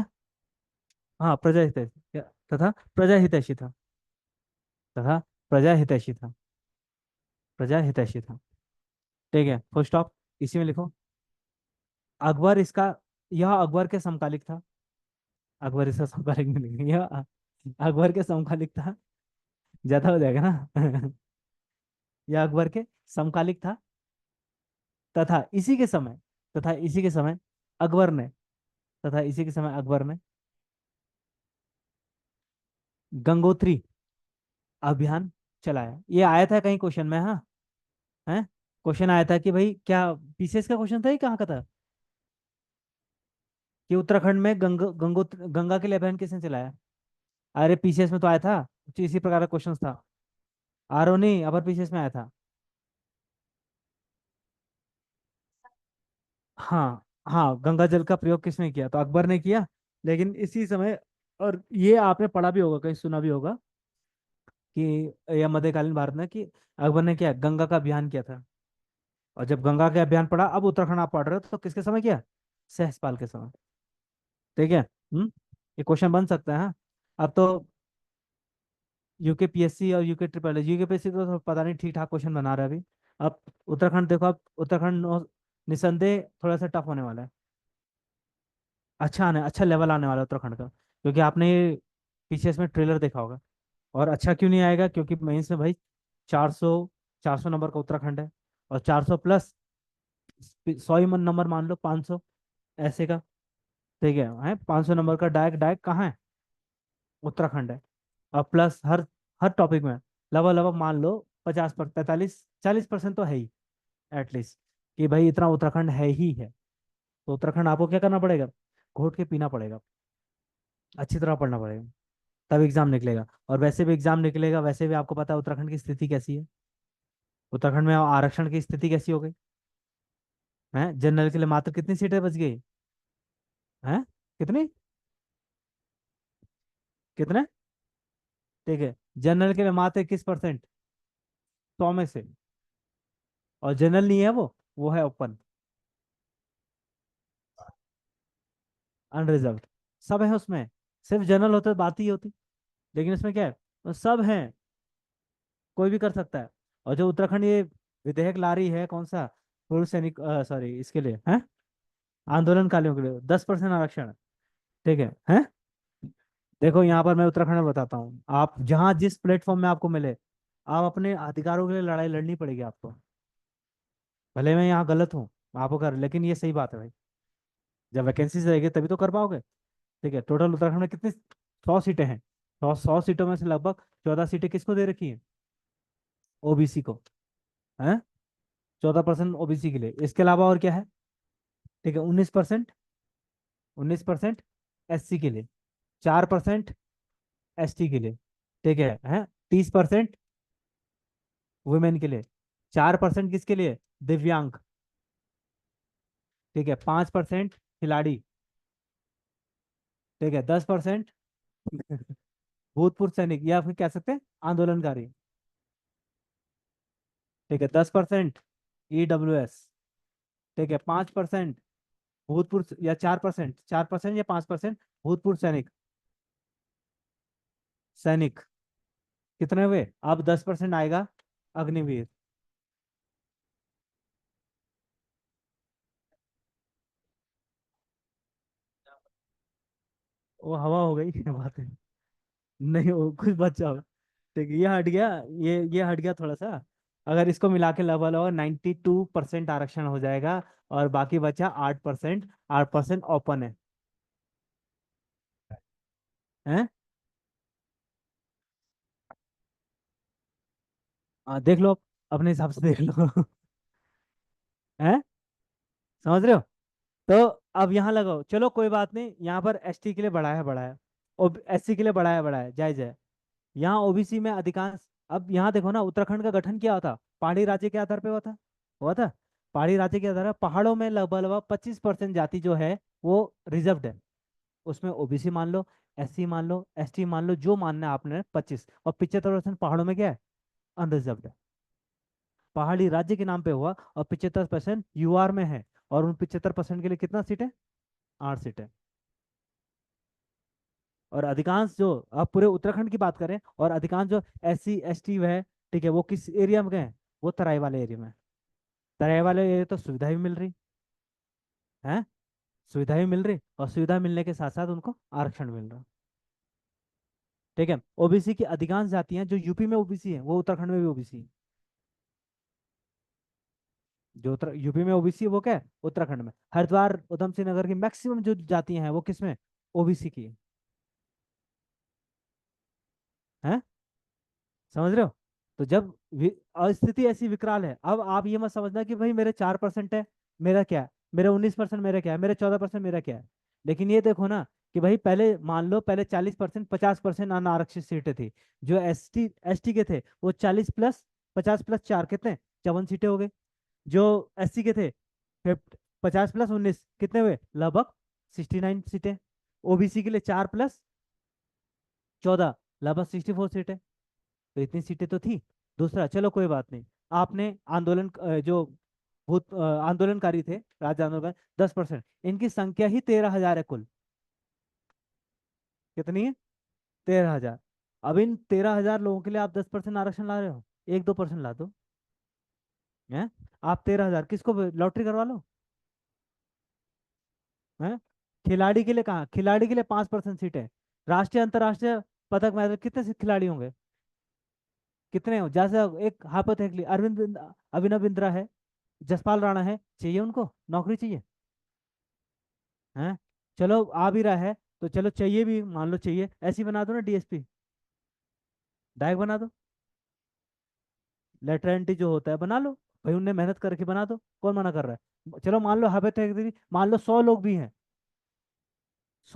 हाँ प्रजा हितैषी, तथा प्रजा हितैषी था, तथा प्रजा हितैषी था, प्रजा हितैषी था। ठीक है, फुल स्टॉप, इसी में लिखो। अकबर इसका, यह अकबर के समकालिक था। अकबर इसका समकालिक नहीं लिखेंगे, यह अकबर के समकालिक था, ज्यादा हो जाएगा ना। यह अकबर के समकालिक था। तथा इसी के समय, तथा इसी के समय अकबर ने, तथा इसी के समय अकबर ने गंगोत्री अभियान चलाया। ये आया था कहीं क्वेश्चन में, हाँ है। क्वेश्चन आया था कि भाई क्या पीसीएस का क्वेश्चन था, ये कहाँ का था, कि उत्तराखंड में गंगा के लिए अभियान किसने चलाया। अरे पीसीएस में तो आया था, तो इसी प्रकार का क्वेश्चन था। आरओ नहीं, अपर पीसीएस में आया था। हाँ, हाँ, गंगा जल का प्रयोग किसने किया? तो अकबर ने किया। लेकिन इसी समय, और ये आपने पढ़ा भी होगा, कहीं सुना भी होगा कि, या मध्यकालीन भारत में, कि अकबर ने क्या गंगा का अभियान किया था। और जब गंगा का अभियान पढ़ा, अब उत्तराखंड आप पढ़ रहे हो, तो किसके समय किया? सहसपाल के समय। ठीक है। ये क्वेश्चन बन सकता है, हाँ। अब तो यूके पीएससी और यूके ट्रिपल यूके पीएससी तो पता नहीं, ठीक ठाक क्वेश्चन बना रहा है अभी। अब उत्तराखंड देखो, अब उत्तराखंड निसंदेह थोड़ा सा टफ होने वाला है। अच्छा लेवल आने वाला है उत्तराखंड का, क्योंकि आपने ये पीछे इसमें ट्रेलर देखा होगा। और अच्छा क्यों नहीं आएगा? क्योंकि मेंस में भाई 400 400 नंबर का उत्तराखंड है, और 400 प्लस 100 ही नंबर मान लो, 500 ऐसे का। ठीक है 500 नंबर का डायरेक्ट डायरेक्ट कहाँ है? उत्तराखंड है। और प्लस हर हर टॉपिक में लगभग लगभग मान लो 50 पर 45 40% तो है ही, एटलीस्ट, कि भाई इतना उत्तराखंड है ही है। तो उत्तराखंड आपको क्या करना पड़ेगा? घोट के पीना पड़ेगा, अच्छी तरह पढ़ना पड़ेगा, तब एग्जाम निकलेगा। और वैसे भी एग्जाम निकलेगा, वैसे भी आपको पता है उत्तराखंड की स्थिति कैसी है। उत्तराखंड में आरक्षण की स्थिति कैसी हो गई है? जनरल के लिए मात्र कितनी सीटें बच गई हैं? कितनी? कितने? ठीक है, जनरल के लिए मात्र 21%, 100 में से। और जनरल नहीं है वो है ओपन, अनरिजर्व्ड, सब है उसमें। सिर्फ जनरल होता तो बात ही होती। लेकिन इसमें क्या है, वो सब है, कोई भी कर सकता है। और जो उत्तराखंड ये विधेयक ला रही है, कौन सा, पूर्व सैनिक, सॉरी, इसके लिए है, आंदोलनकारियों के लिए 10% आरक्षण। ठीक है। देखो यहाँ पर मैं उत्तराखंड में बताता हूँ, आप जहाँ जिस प्लेटफॉर्म में आपको मिले, आप अपने अधिकारों के लिए लड़ाई लड़नी पड़ेगी आपको। भले मैं यहाँ गलत हूँ, आपको कर, लेकिन ये सही बात है भाई। जब वैकेंसी रहेगी तभी तो कर पाओगे। ठीक है, टोटल उत्तराखंड में कितनी, 100 सीटें हैं। 100 सीटों में से लगभग 14 सीटें किसको दे रखी हैं? ओबीसी को। है, 14% ओबीसी के लिए, इसके अलावा और क्या है? ठीक है, 19% एससी के लिए, 4% एसटी के लिए। ठीक है 30% वुमेन के लिए, 4% किसके लिए? दिव्यांग। ठीक है, 5% खिलाड़ी। ठीक है, 10% भूतपूर्व सैनिक, या फिर कह सकते हैं आंदोलनकारी। ठीक है, 10% ईडब्ल्यूएस। ठीक है, 5% भूतपूर्व, या 4% या 5% भूतपूर्व सैनिक। सैनिक कितने हुए? अब 10% आएगा अग्निवीर। वो हवा हो गई बात है। नहीं, वो कुछ बचा हो। ठीक है, ये हट गया, ये हट गया थोड़ा सा। अगर इसको मिला के लगभग लगभग 92% आरक्षण हो जाएगा। और बाकी बचा 8%, 8% ओपन है। देख लो, अपने हिसाब से देख लो हैं? समझ रहे हो? तो अब यहाँ लगाओ, चलो कोई बात नहीं, यहाँ पर एसटी के लिए बढ़ाया और एससी के लिए बढ़ाया जायज है। यहाँ ओबीसी में अधिकांश। अब यहाँ देखो ना, उत्तराखंड का गठन क्या होता? पहाड़ी राज्य के आधार पे हुआ था। पहाड़ी राज्य के आधार पर पहाड़ों में लगभग लगभग 25% जाति जो है वो रिजर्व्ड है। उसमें ओबीसी मान लो, एससी मान लो, एसटी मान लो, जो मानना है आपने, 25, और 75% पहाड़ों में क्या है? अनरिजर्व्ड है। पहाड़ी राज्य के नाम पे हुआ, और 75% यूआर में है। और उन 75% के लिए कितना सीट है? 8 सीटें। और अधिकांश जो, आप पूरे उत्तराखंड की बात करें, और अधिकांश जो एससी एसटी है, ठीक है, वो किस एरिया में गए? वो तराई वाले एरिया में। तराई वाले एरिया तो सुविधा भी मिल रही है, सुविधा भी मिल रही, और सुविधा मिलने के साथ साथ उनको आरक्षण मिल रहा। ठीक है, ओबीसी की अधिकांश जातियां जो यूपी में ओबीसी है, वो उत्तराखंड में भी ओबीसी है। जो उत्तर यूपी में ओबीसी है, वो क्या है? उत्तराखंड में हरिद्वार उधम सिंह नगर की मैक्सिमम जो जातियां हैं, वो किसमें? ओबीसी की है। समझ रहे हो? तो जब स्थिति ऐसी विकराल है, अब आप ये मत समझना कि भाई मेरे 4% है, मेरा क्या है, मेरे 19% मेरा क्या है, मेरे 14% मेरा क्या है। लेकिन ये देखो ना, कि भाई पहले मान लो, पहले 40%, 50% अनारक्षित सीटें थी। जो एसटी के थे, वो 40 प्लस 50 प्लस 4 कितने, 54 सीटें हो गई। जो एससी के थे, 50 + 19 कितने हुए, लगभग 69 सीटें। ओबीसी के लिए 4 + 14 लगभग 64 सीटें। तो इतनी सीटें तो थी। दूसरा, चलो कोई बात नहीं, आपने आंदोलन जो आंदोलनकारी थे, राज्य आंदोलन 10%, इनकी संख्या ही 13,000 है कुल। कितनी है? 13,000। अब इन 13,000 लोगों के लिए आप 10% आरक्षण ला रहे हो, 1-2% ला दो। हैं? आप 13,000 किसको लॉटरी करवा लो। हैं? खिलाड़ी के लिए कहाँ, खिलाड़ी के लिए 5% सीट है। राष्ट्रीय अंतर्राष्ट्रीय पदक मैच में कितने से खिलाड़ी होंगे, कितने हो, जैसे एक हाइपोथेटिकली अभिनव बिंद्रा है, जसपाल राणा है, चाहिए उनको नौकरी चाहिए? हैं? चलो आ भी रहा है, तो चलो चाहिए भी, मान लो चाहिए, ऐसी बना दो ना डीएसपी, डायरेक्ट बना दो। लेटर एंट्री जो होता है बना लो, भाई उनने मेहनत करके बना दो, कौन मना कर रहा है। चलो मान लो हाइपोथेटिकली, मान लो 100 लोग भी हैं,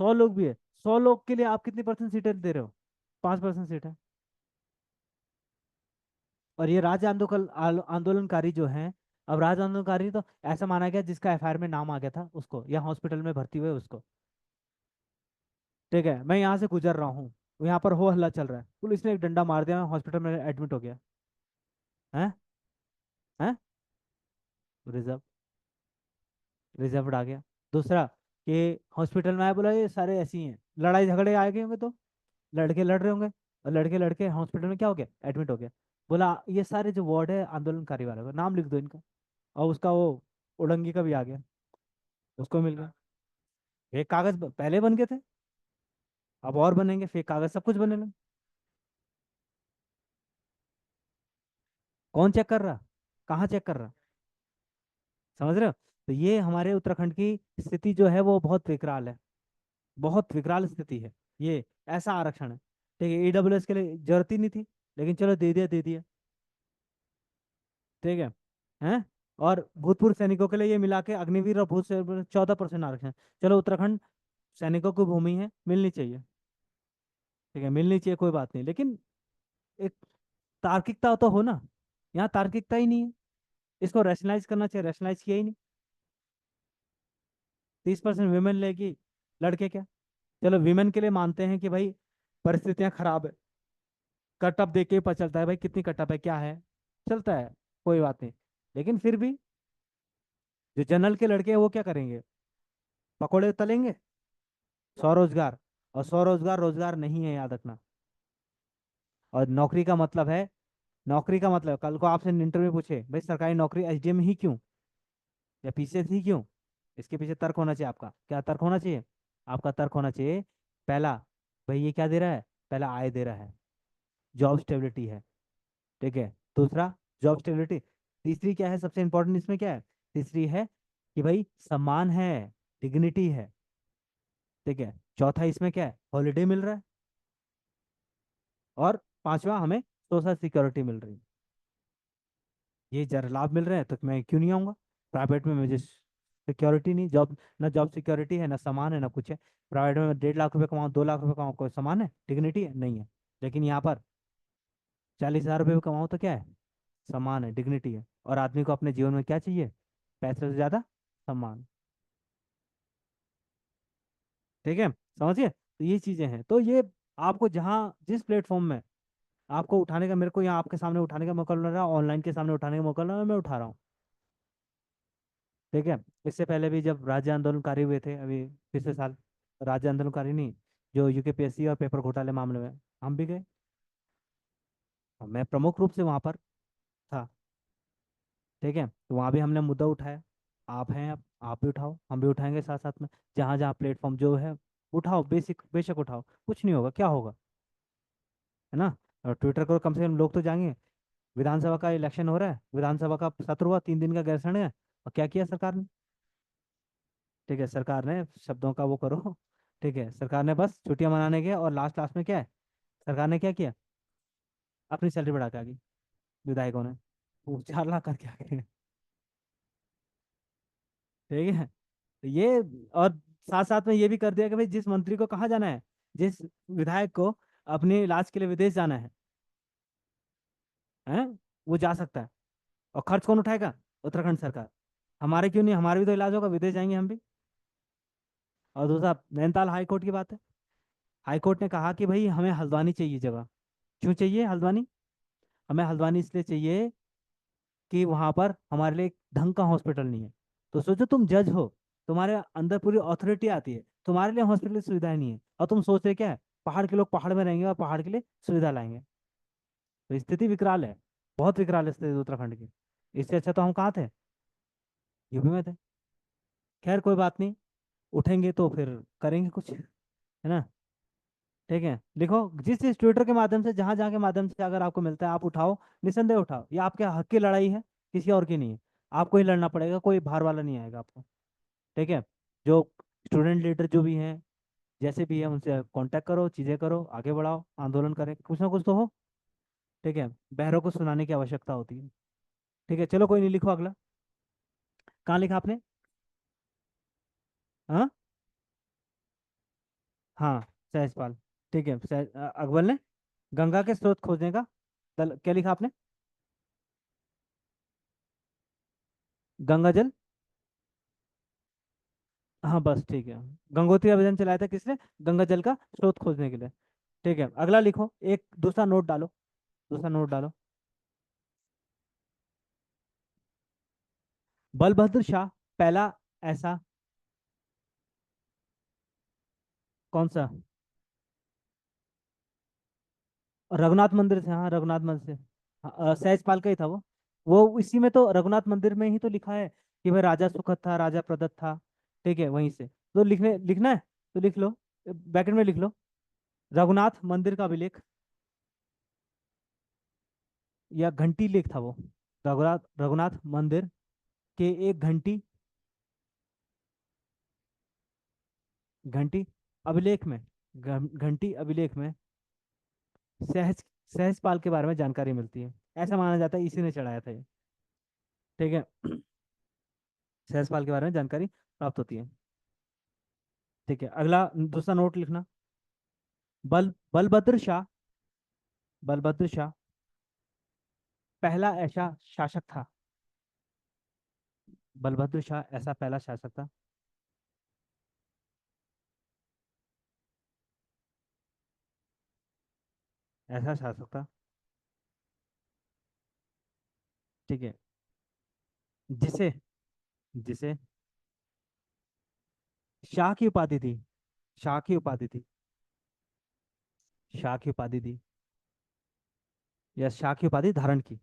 100 लोग भी है, 100 लोग के लिए आप कितनी परसेंट सीटें दे रहे हो, 5% सीट है। और ये राज्य आंदोलनकारी जो हैं, अब राज्य आंदोलनकारी तो ऐसा माना गया जिसका एफआईआर में नाम आ गया था उसको, या हॉस्पिटल में भर्ती हुए उसको। ठीक है, मैं यहाँ से गुजर रहा हूँ, यहाँ पर हो हल्ला चल रहा है, पुलिस ने एक डंडा मार दिया, मैं हॉस्पिटल में एडमिट हो गया। है? है? रिजर्व, रिजर्व आ गया। दूसरा, कि हॉस्पिटल में आया, बोला ये सारे ऐसे ही हैं, लड़ाई झगड़े आ गए होंगे तो लड़के लड़ रहे होंगे, और लड़के लड़के हॉस्पिटल में क्या हो गया, एडमिट हो गया। बोला ये सारे जो वार्ड है आंदोलनकारी वाले का नाम लिख दो इनका, और उसका वो उड़ंगी का भी आ गया, उसको मिल गया। फेक कागज पहले बन गए थे, अब और बनेंगे फेक कागज, सब कुछ बनेगा। कौन चेक कर रहा, कहाँ चेक कर रहा, समझ रहे हो? तो ये हमारे उत्तराखंड की स्थिति जो है वो बहुत विकराल है, बहुत विकराल स्थिति है ये। ऐसा आरक्षण है, ठीक है, ईडब्ल्यूएस के लिए जरूरत ही नहीं थी, लेकिन चलो दे दिया, दे दिया। ठीक है। हैं? और भूतपूर्व सैनिकों के लिए ये मिला के अग्निवीर और भूत 14% आरक्षण। चलो उत्तराखंड सैनिकों की भूमि है, मिलनी चाहिए, ठीक है, मिलनी चाहिए, कोई बात नहीं, लेकिन एक तार्किकता तो हो ना। यहाँ तार्किकता ही नहीं है, इसको रैशनलाइज करना चाहिए, रैशनलाइज किया ही नहीं। 30% विमेन लेगी, लड़के क्या। चलो विमेन के लिए मानते हैं कि भाई परिस्थितियां खराब है, कटअप देख के ही पता चलता है भाई कितनी कटअप है, क्या है, चलता है, कोई बात नहीं। लेकिन फिर भी जो जनरल के लड़के हैं वो क्या करेंगे, पकौड़े तलेंगे, स्वरोजगार। और स्वरोजगार रोजगार नहीं है, याद रखना। और नौकरी का मतलब है, नौकरी का मतलब कल को आपसे इंटरव्यू पूछे भाई सरकारी नौकरी एसडीएम ही क्यों, या पीसीएस ही क्यों, इसके पीछे तर्क होना चाहिए आपका, क्या तर्क होना चाहिए, आपका तर्क होना चाहिए, पहला, भाई ये क्या दे रहा है, पहला आय दे रहा है, जॉब स्टेबिलिटी है, ठीक है। दूसरा, जॉब स्टेबिलिटी। तीसरी क्या है सबसे इंपॉर्टेंट इसमें, क्या है, तीसरी है कि भाई सम्मान है, डिग्निटी है, ठीक है। चौथा इसमें क्या है, हॉलीडे मिल रहा है। और पांचवा, हमें सोशल सिक्योरिटी मिल रही है। ये जरा लाभ मिल रहे हैं तो मैं क्यों नहीं आऊंगा। प्राइवेट में मुझे सिक्योरिटी नहीं, जॉब, ना जॉब सिक्योरिटी है, ना सामान है, ना कुछ है। प्राइवेट में 1.5 लाख रुपए कमाऊँ, 2 लाख रुपए कमाऊँ, कोई सामान है, डिग्निटी है, नहीं है। लेकिन यहाँ पर 40,000 रुपये भी कमाऊँ तो क्या है, सम्मान है, डिग्निटी है। और आदमी को अपने जीवन में क्या चाहिए, पैसे से ज्यादा सम्मान। ठीक है, समझिए, तो ये चीजें हैं, तो ये आपको जहाँ जिस प्लेटफॉर्म में आपको उठाने का, मेरे को यहाँ आपके सामने उठाने का मौका मिल रहा है, ऑनलाइन के सामने उठाने का मौका मिल रहा है, मैं उठा रहा हूँ। ठीक है। इससे पहले भी जब राज्य आंदोलनकारी हुए थे अभी पिछले साल, राज्य आंदोलनकारी नहीं, जो यूकेपीएससी और पेपर घोटाले मामले में, हम भी गए, और मैं प्रमुख रूप से वहां पर था। ठीक है, तो वहां भी हमने मुद्दा उठाया। आप हैं, आप भी उठाओ, हम भी उठाएंगे साथ साथ में, जहाँ जहाँ प्लेटफॉर्म जो है, उठाओ, बेसिक बेशक उठाओ, कुछ नहीं होगा, क्या होगा, है ना। और ट्विटर को कम से कम लोग तो जाएंगे। विधानसभा का इलेक्शन हो रहा है, विधानसभा का सत्र हुआ, 3 दिन का गैरसैंण है, और क्या किया सरकार ने। ठीक है, सरकार ने, शब्दों का वो करो, ठीक है, सरकार ने बस छुट्टियां मनाने गया, और लास्ट लास्ट में क्या है, सरकार ने क्या किया, अपनी सैलरी बढ़ा के आ गई, विधायकों ने वो 4 लाख करके आ गए। ठीक है, तो ये, और साथ साथ में ये भी कर दिया कि भाई जिस मंत्री को कहाँ जाना है, जिस विधायक को अपने इलाज के लिए विदेश जाना है वो जा सकता है। और खर्च कौन उठाएगा, उत्तराखंड सरकार। हमारे क्यों नहीं, हमारे भी तो इलाज होगा, विदेश जाएंगे हम भी। और दूसरा नैनीताल हाई कोर्ट की बात है। हाई कोर्ट ने कहा कि भाई हमें हल्द्वानी चाहिए जगह। क्यों चाहिए हल्द्वानी? हमें हल्द्वानी इसलिए चाहिए कि वहां पर हमारे लिए एक ढंग का हॉस्पिटल नहीं है। तो सोचो तुम जज हो, तुम्हारे अंदर पूरी अथॉरिटी आती है, तुम्हारे लिए हॉस्पिटल की सुविधाएं नहीं है, और तुम सोच रहे क्या है, पहाड़ के लोग पहाड़ में रहेंगे और पहाड़ के लिए सुविधा लाएंगे। तो स्थिति विकराल है, बहुत विकराल है स्थिति उत्तराखंड की। इससे अच्छा तो हम कहाँ थे, यूपी में थे। खैर कोई बात नहीं, उठेंगे तो फिर करेंगे कुछ, है ना। ठीक है, लिखो जिस जिस ट्विटर के माध्यम से, जहां जहां के माध्यम से अगर आपको मिलता है आप उठाओ, निसंदेह उठाओ। ये आपके हक की लड़ाई है, किसी और की नहीं है। आपको ही लड़ना पड़ेगा, कोई बाहर वाला नहीं आएगा आपको। ठीक है। जो स्टूडेंट लीडर जो भी हैं, जैसे भी है, उनसे कांटेक्ट करो, चीजें करो, आगे बढ़ाओ, आंदोलन करें, कुछ ना कुछ तो हो। ठीक है, बहरों को सुनाने की आवश्यकता होती है। ठीक है, चलो कोई नहीं, लिखो अगला। कहाँ लिखा आपने? हाँ। हाँ, सहजपाल। ठीक है, अकबर ने गंगा के स्रोत खोजने का क्या लिखा आपने? गंगा जल। हाँ बस ठीक है। गंगोत्री अभियान चलाया था किसने? गंगा जल का स्रोत खोजने के लिए। ठीक है, अगला लिखो, एक दूसरा नोट डालो, दूसरा नोट डालो। बलभद्र शाह पहला ऐसा, कौन सा? रघुनाथ मंदिर से, हाँ रघुनाथ मंदिर से। सहजपाल का ही था वो इसी में तो, रघुनाथ मंदिर में ही तो लिखा है कि भाई राजा सुखद था, राजा प्रदत्त था। ठीक है, वहीं से तो लिखना है, तो लिख लो, ब्रैकेट में लिख लो, रघुनाथ मंदिर का अभिलेख, या घंटी लेख था वो। रघुनाथ रघुनाथ मंदिर के एक घंटी, घंटी अभिलेख में, घंटी अभिलेख में सहज सहजपाल के बारे में जानकारी मिलती है। ऐसा माना जाता है इसी ने चढ़ाया था ये। ठीक है। सहजपाल के बारे में जानकारी प्राप्त होती है। ठीक है, अगला दूसरा नोट लिखना। बलभद्र शाह, बलभद्र शाह पहला ऐसा शासक था। बलभद्र शाह ऐसा पहला शासक था। ऐसा शासक था। ठीक है, जिसे जिसे शाह की उपाधि थी, शाह की उपाधि थी, शाह की उपाधि थी, या शाह की उपाधि धारण की,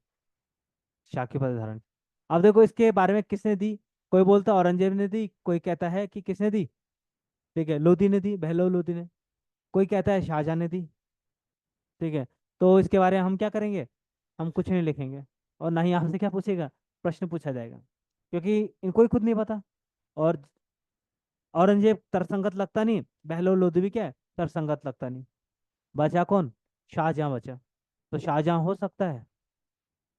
शाह की उपाधि धारण की। अब देखो इसके बारे में किसने दी, कोई बोलता है औरंगजेब ने दी, कोई कहता है कि किसने दी। ठीक है, लोधी ने दी, बहलोल लोधी ने। कोई कहता है शाहजहां ने दी। ठीक है, तो इसके बारे में हम क्या करेंगे, हम कुछ नहीं लिखेंगे, और ना ही आपसे क्या पूछेगा, प्रश्न पूछा जाएगा, क्योंकि इनको ही खुद नहीं पता। और औरंगजेब तरसंगत लगता नहीं, बहलोल लोधी भी क्या है, तरसंगत लगता नहीं। बचा कौन? शाहजहां बचा। तो शाहजहां हो सकता है,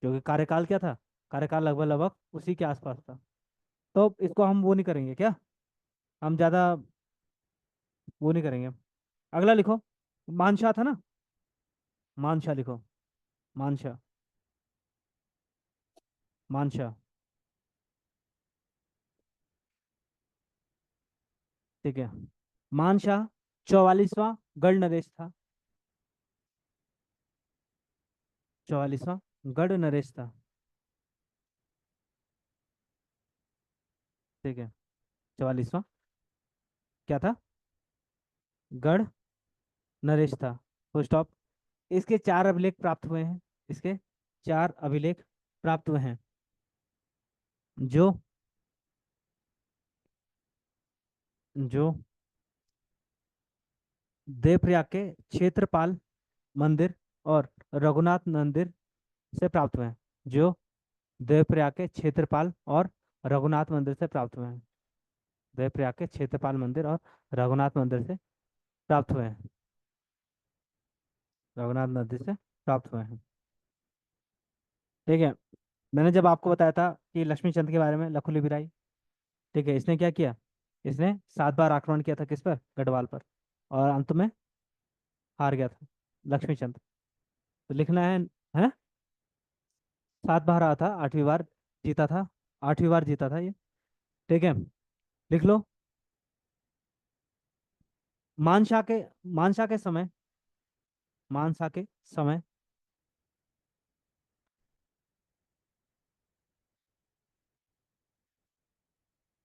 क्योंकि कार्यकाल क्या था, कार्यकाल लगभग लगभग उसी के आसपास था। तो इसको हम वो नहीं करेंगे क्या, हम ज्यादा वो नहीं करेंगे। अगला लिखो, मानशाह था ना, मानशाह लिखो, मानशाह, मानशाह। ठीक है, मानशाह 44वां गढ़ नरेश था, 44वां गढ़ नरेश था। ठीक है, 44वां क्या था, गढ़ नरेश था, फुल स्टॉप। इसके चार अभिलेख प्राप्त हुए हैं, इसके चार अभिलेख प्राप्त हुए हैं, जो जो देवप्रयाग के क्षेत्रपाल मंदिर और रघुनाथ मंदिर से प्राप्त हुए हैं, जो देवप्रयाग के क्षेत्रपाल और रघुनाथ मंदिर से प्राप्त हुए हैं, देवप्रयाग के क्षेत्रपाल मंदिर और रघुनाथ मंदिर से प्राप्त हुए हैं, रघुनाथ मंदिर से प्राप्त हुए हैं। ठीक है, मैंने जब आपको बताया था कि लक्ष्मी चंद के बारे में, लखुली बिराई, ठीक है, इसने क्या किया, इसने 7 बार आक्रमण किया था, किस पर, गढ़वाल पर, और अंत में हार गया था लक्ष्मी चंद। तो लिखना है 7 बार रहा था, 8वीं बार जीता था, 8वीं बार जीता था ये। ठीक है, लिख लो। मानसा के मानसा के समय, मानसा के समय,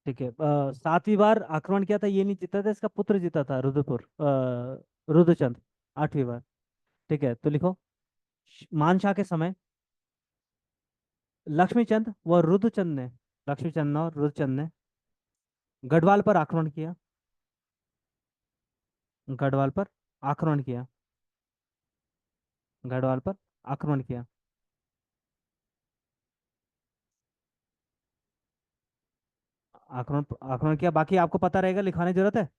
ठीक है, 7वीं बार आक्रमण किया था, ये नहीं जीता था, इसका पुत्र जीता था, रुद्रपुर, रुद्रचंद, 8वीं बार। ठीक है, तो लिखो। मानसा के समय लक्ष्मीचंद व रुद्रचंद ने, लक्ष्मीचंद और रुद्रचंद ने गढ़वाल पर आक्रमण किया, गढ़वाल पर आक्रमण किया, गढ़वाल पर आक्रमण किया। आक्रमण आक्रमण किया, बाकी आपको पता रहेगा, लिखवाने की जरूरत है?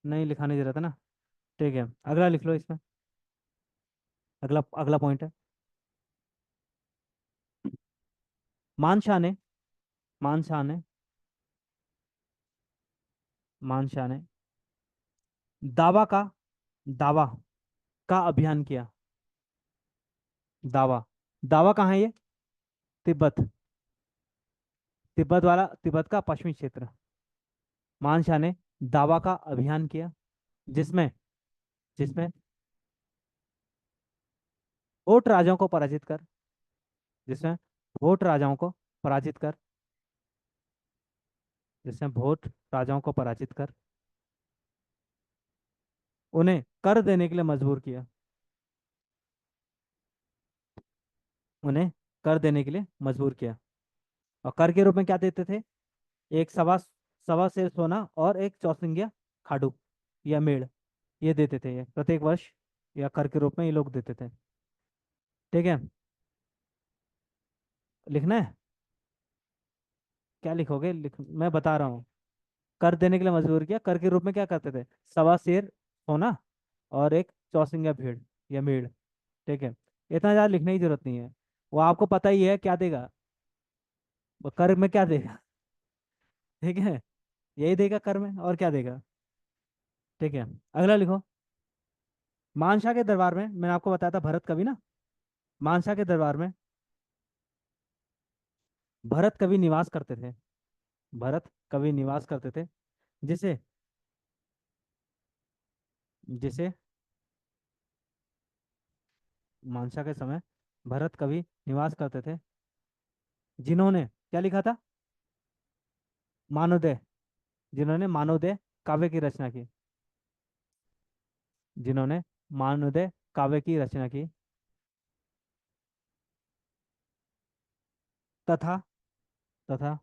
नहीं लिखाने की जरूरत है ना। ठीक है, अगला लिख लो इसमें। अगला अगला पॉइंट है। मानशाह ने, मानशाह ने, मानशाह ने दावा का, दावा का अभियान किया। दावा, दावा कहाँ है ये? तिब्बत, तिब्बत वाला, तिब्बत का पश्चिमी क्षेत्र। मानशाह ने दावा का अभियान किया, जिसमें, जिसमें भोट राजाओं को पराजित कर, जिसमें भोट राजाओं को पराजित कर, जिसमें भोट राजाओं को पराजित कर उन्हें कर देने के लिए मजबूर किया, उन्हें कर देने के लिए मजबूर किया। और कर के रूप में क्या देते थे? एक सवा, सवा सेर सोना और एक चौसिंगिया खाड़ू या मेड़, ये देते थे, ये प्रत्येक वर्ष या कर के रूप में ये लोग देते थे। ठीक है, लिखना है? क्या लिखोगे? मैं बता रहा हूँ। कर देने के लिए मजबूर किया, कर के रूप में क्या करते थे? सवा सेर सोना और एक चौसिंगिया भेड़ या मेड़। ठीक है, इतना ज़्यादा लिखने की जरूरत नहीं है, वो आपको पता ही है क्या देगा, वो कर में क्या देगा। ठीक है, यही देगा कर में, और क्या देगा। ठीक है, अगला लिखो। मानसा के दरबार में, मैंने आपको बताया था भरत कवि ना, मानसा के दरबार में भरत कवि निवास करते थे, भरत कवि निवास करते थे, जिसे, जिसे मानसा के समय भरत कवि निवास करते थे, जिन्होंने क्या लिखा था? मानवोदय, जिन्होंने मानवोदय काव्य की रचना की, जिन्होंने मानवोदय काव्य की रचना की, तथा, तथा,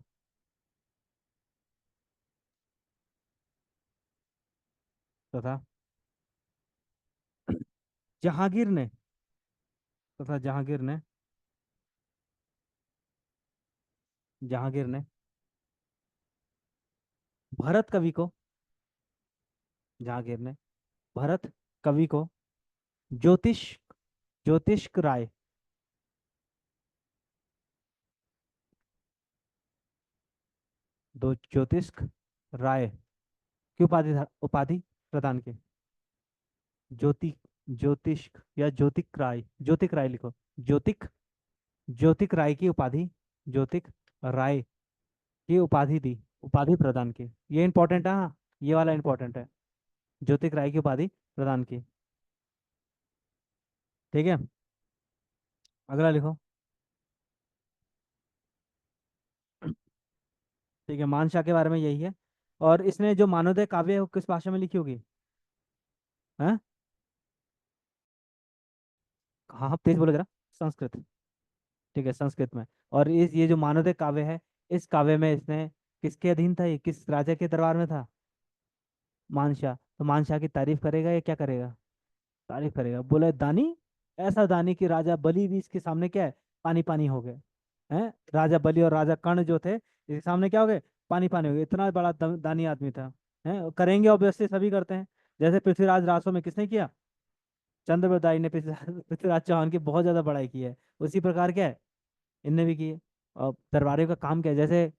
तथा जहांगीर ने, तथा जहांगीर ने, जहांगीर ने भरत कवि को, जहांगीर ने भरत कवि को ज्योतिष, ज्योतिष्क राय, दो ज्योतिष्क राय की उपाधि, उपाधि प्रदान की। ज्योति, ज्योतिष्क या ज्योतिक राय, ज्योतिक राय लिखो, ज्योतिक, ज्योतिक राय की उपाधि, ज्योतिक राय की उपाधि दी, उपाधि प्रदान की। ये इंपॉर्टेंट है, हाँ, ये वाला इंपॉर्टेंट है, ज्योतिक राय की उपाधि प्रदान की। ठीक है, अगला लिखो। ठीक है, मानशाह के बारे में यही है। और इसने जो मानवोदय काव्य है वो किस भाषा में लिखी होगी? हाँ, हाँ हाँ, तेज बोलो जरा। संस्कृत। ठीक है, संस्कृत में। और इस ये जो मानवोदय काव्य है, इस काव्य में इसने किसके अधीन था, ये किस राजा के दरबार में था? मानशाह। तो मानशाह की तारीफ करेगा या क्या करेगा? तारीफ करेगा, बोले दानी, ऐसा दानी कि राजा बलि भी इसके सामने क्या है, पानी पानी हो गए हैं। राजा बलि और राजा कर्ण जो थे, इसके सामने क्या हो गए, पानी पानी हो गए, इतना बड़ा दानी आदमी था। हैं, करेंगे ऑब्वियसली, सभी करते हैं। जैसे पृथ्वीराज रासो में किसने किया? चंद्रप्रदाय ने पृथ्वीराज पृथ्वीराज चौहान की बहुत ज्यादा बड़ाई की है, उसी प्रकार क्या है, इनने भी की है। और दरबारियों का काम क्या है, जैसे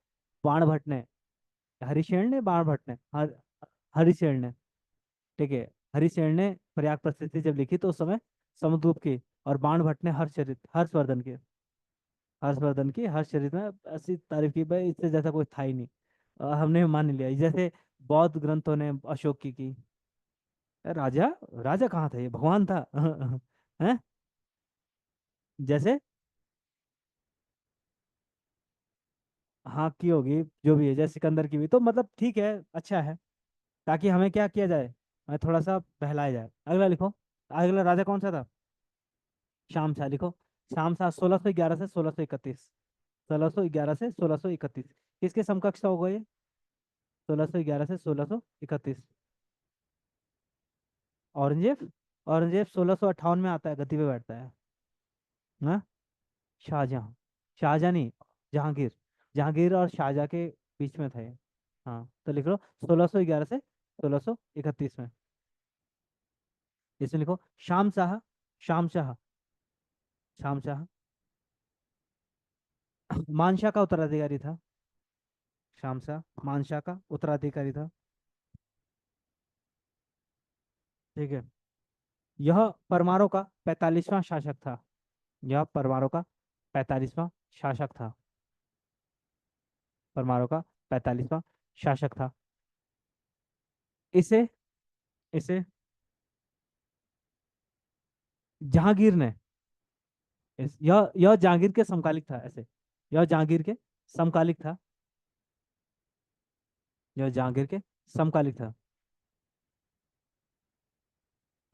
बाण भट्ट ने, हरिशेन ने, बाण भट्ट ने, हरिशेन ने, ठीक है, हरिशेन ने प्रयाग प्रस्तुति जब लिखी तो उस समय समुद्रगुप्त की, और बाण भट्ट ने हर्षचरित, हर्षवर्धन की, हर्षवर्धन की हर्षचरित में ऐसी तारीफ की भाई, इससे जैसा कोई था ही नहीं। हमने मान ही लिया, जैसे बौद्ध ग्रंथों ने अशोक की। राजा, राजा कहाँ था, ये भगवान था। हैं? जैसे, हाँ की होगी, जो भी है, जैसे सिकंदर की भी, तो मतलब ठीक है, अच्छा है। ताकि हमें क्या किया जाए, हमें थोड़ा सा बहलाया जाए। अगला लिखो। अगला राजा कौन सा था? शाम शाह लिखो। शाम शाह 1611 से 1631। 1611 से 1631 किसके समकक्ष होगा ये? 1611 से 1631। औरंगजेब। औरंगजेब 1658 में आता है, गद्दी पे बैठता है ना। शाहजहां। शाहजहां नहीं, जहांगीर। जहांगीर और शाहजहां के बीच में थे। हाँ, तो लिख लो 1611 से 1631 में। इसमें लिखो शाम शाह। शाम शाह। शाम शाह मानशाह का उत्तराधिकारी था। शाम शाह मानशाह का उत्तराधिकारी था। ठीक है। यह परमारों का 45वां शासक था। यह परमारों का 45वां शासक था। परमारों का 45वां शासक था। इसे इसे जहांगीर ने, यह जहांगीर के समकालिक था ऐसे। यह जहांगीर के समकालिक था। यह जहांगीर के समकालिक था।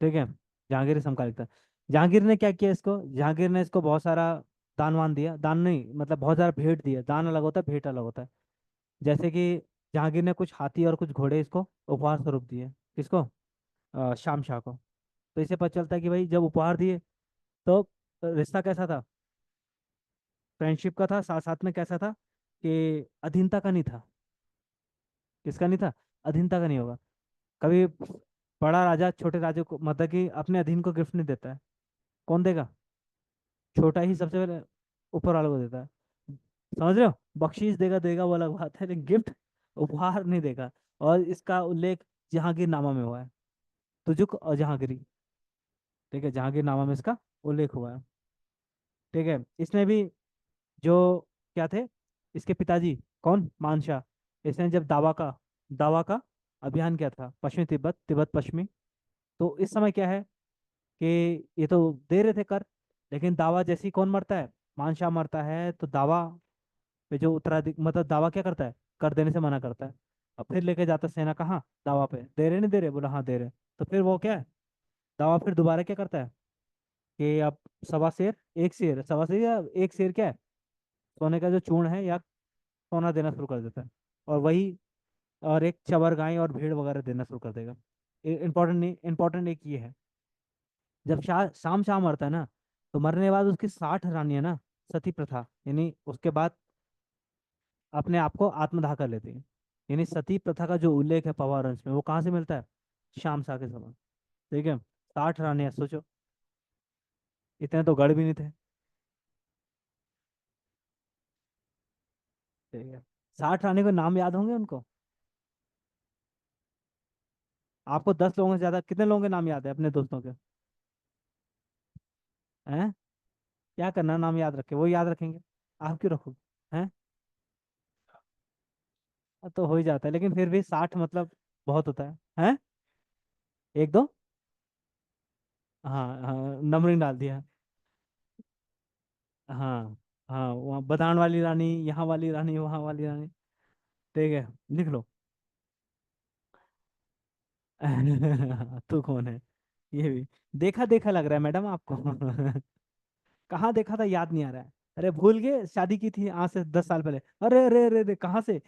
ठीक है। जहांगीर के समकालिक था। जहांगीर ने क्या किया इसको, जहांगीर ने इसको बहुत सारा दान वान दिया, दान नहीं मतलब बहुत सारा भेंट दिया। दान अलग होता है, भेंट अलग होता है। जैसे कि जहांगीर ने कुछ हाथी और कुछ घोड़े इसको उपहार स्वरूप दिए। किसको? शाम शाह को। तो इससे पता चलता है कि भाई जब उपहार दिए तो रिश्ता कैसा था? फ्रेंडशिप का था, साथ साथ में कैसा था कि अधीनता का नहीं था। किसका नहीं था? अधीनता का नहीं होगा कभी। बड़ा राजा छोटे राजा को, मतलब कि अपने अधीन को गिफ्ट नहीं देता है। कौन देगा? छोटा ही सबसे पहले ऊपर वाले को देता है। समझ रहे हो? बख्शीश देगा देगा वो अलग बात है, लेकिन गिफ्ट, उपहार नहीं देगा। और इसका उल्लेख जहांगीर नामा में हुआ है। तुजुक और जहांगीरी। ठीक है, जहांगीर नामा में इसका उल्लेख हुआ है। ठीक है। इसने भी जो क्या थे, इसके पिताजी, कौन? मानशाह। इसने जब दावा का अभियान किया था, पश्चिमी तिब्बत, तिब्बत पश्चिमी। तो इस समय क्या है कि ये तो दे रहे थे कर, लेकिन दावा जैसी कौन मरता है? मानशाह मरता है, तो दावा पे जो उत्तराधिक, मतलब दावा क्या करता है, कर देने से मना करता है। अब फिर लेके जाता है सेना कहाँ, दावा पे। दे रहे नहीं दे रहे, बोला हाँ दे रहे। तो फिर वो क्या है, दावा फिर दोबारा क्या करता है कि अब सवा शेर, एक शेर, सवा शेर या एक शेर क्या है, सोने का जो चूर्ण है या सोना देना शुरू कर देता है। और वही, और एक चवर गाय और भेड़ वगैरह देना शुरू कर देगा। इंपॉर्टेंट नहीं, इंपॉर्टेंट एक ये है, जब शाम शाह मरता है ना, तो मरने के बाद उसकी 60 रानियां ना, सती प्रथा, यानी उसके बाद अपने आप को आत्मदाह कर लेती हैं। यानी सती प्रथा का जो उल्लेख है पवार में, वो कहाँ से मिलता है? शाम शाह के समय। ठीक है। 60 रानियां, सोचो, इतने तो गढ़ भी नहीं थे। ठीक है। 60 रानी को नाम याद होंगे उनको? आपको 10 लोगों से ज्यादा कितने लोगों के नाम याद है अपने दोस्तों के? हैं? क्या करना, नाम याद रखे, वो याद रखेंगे, आप क्यों रखोगे? हैं? तो हो ही जाता है, लेकिन फिर भी 60 मतलब बहुत होता है। हैं? एक दो। हाँ हाँ, नंबरिंग डाल दिया। हाँ हाँ, वहाँ बदान वाली रानी, यहाँ वाली रानी, वहाँ वाली रानी। ठीक है, लिख लो। तू कौन है? ये भी देखा देखा लग रहा है मैडम आपको। कहाँ देखा था, याद नहीं आ रहा है। अरे भूल गए, शादी की थी आज से 10 साल पहले। अरे अरे अरे अरे, कहाँ से?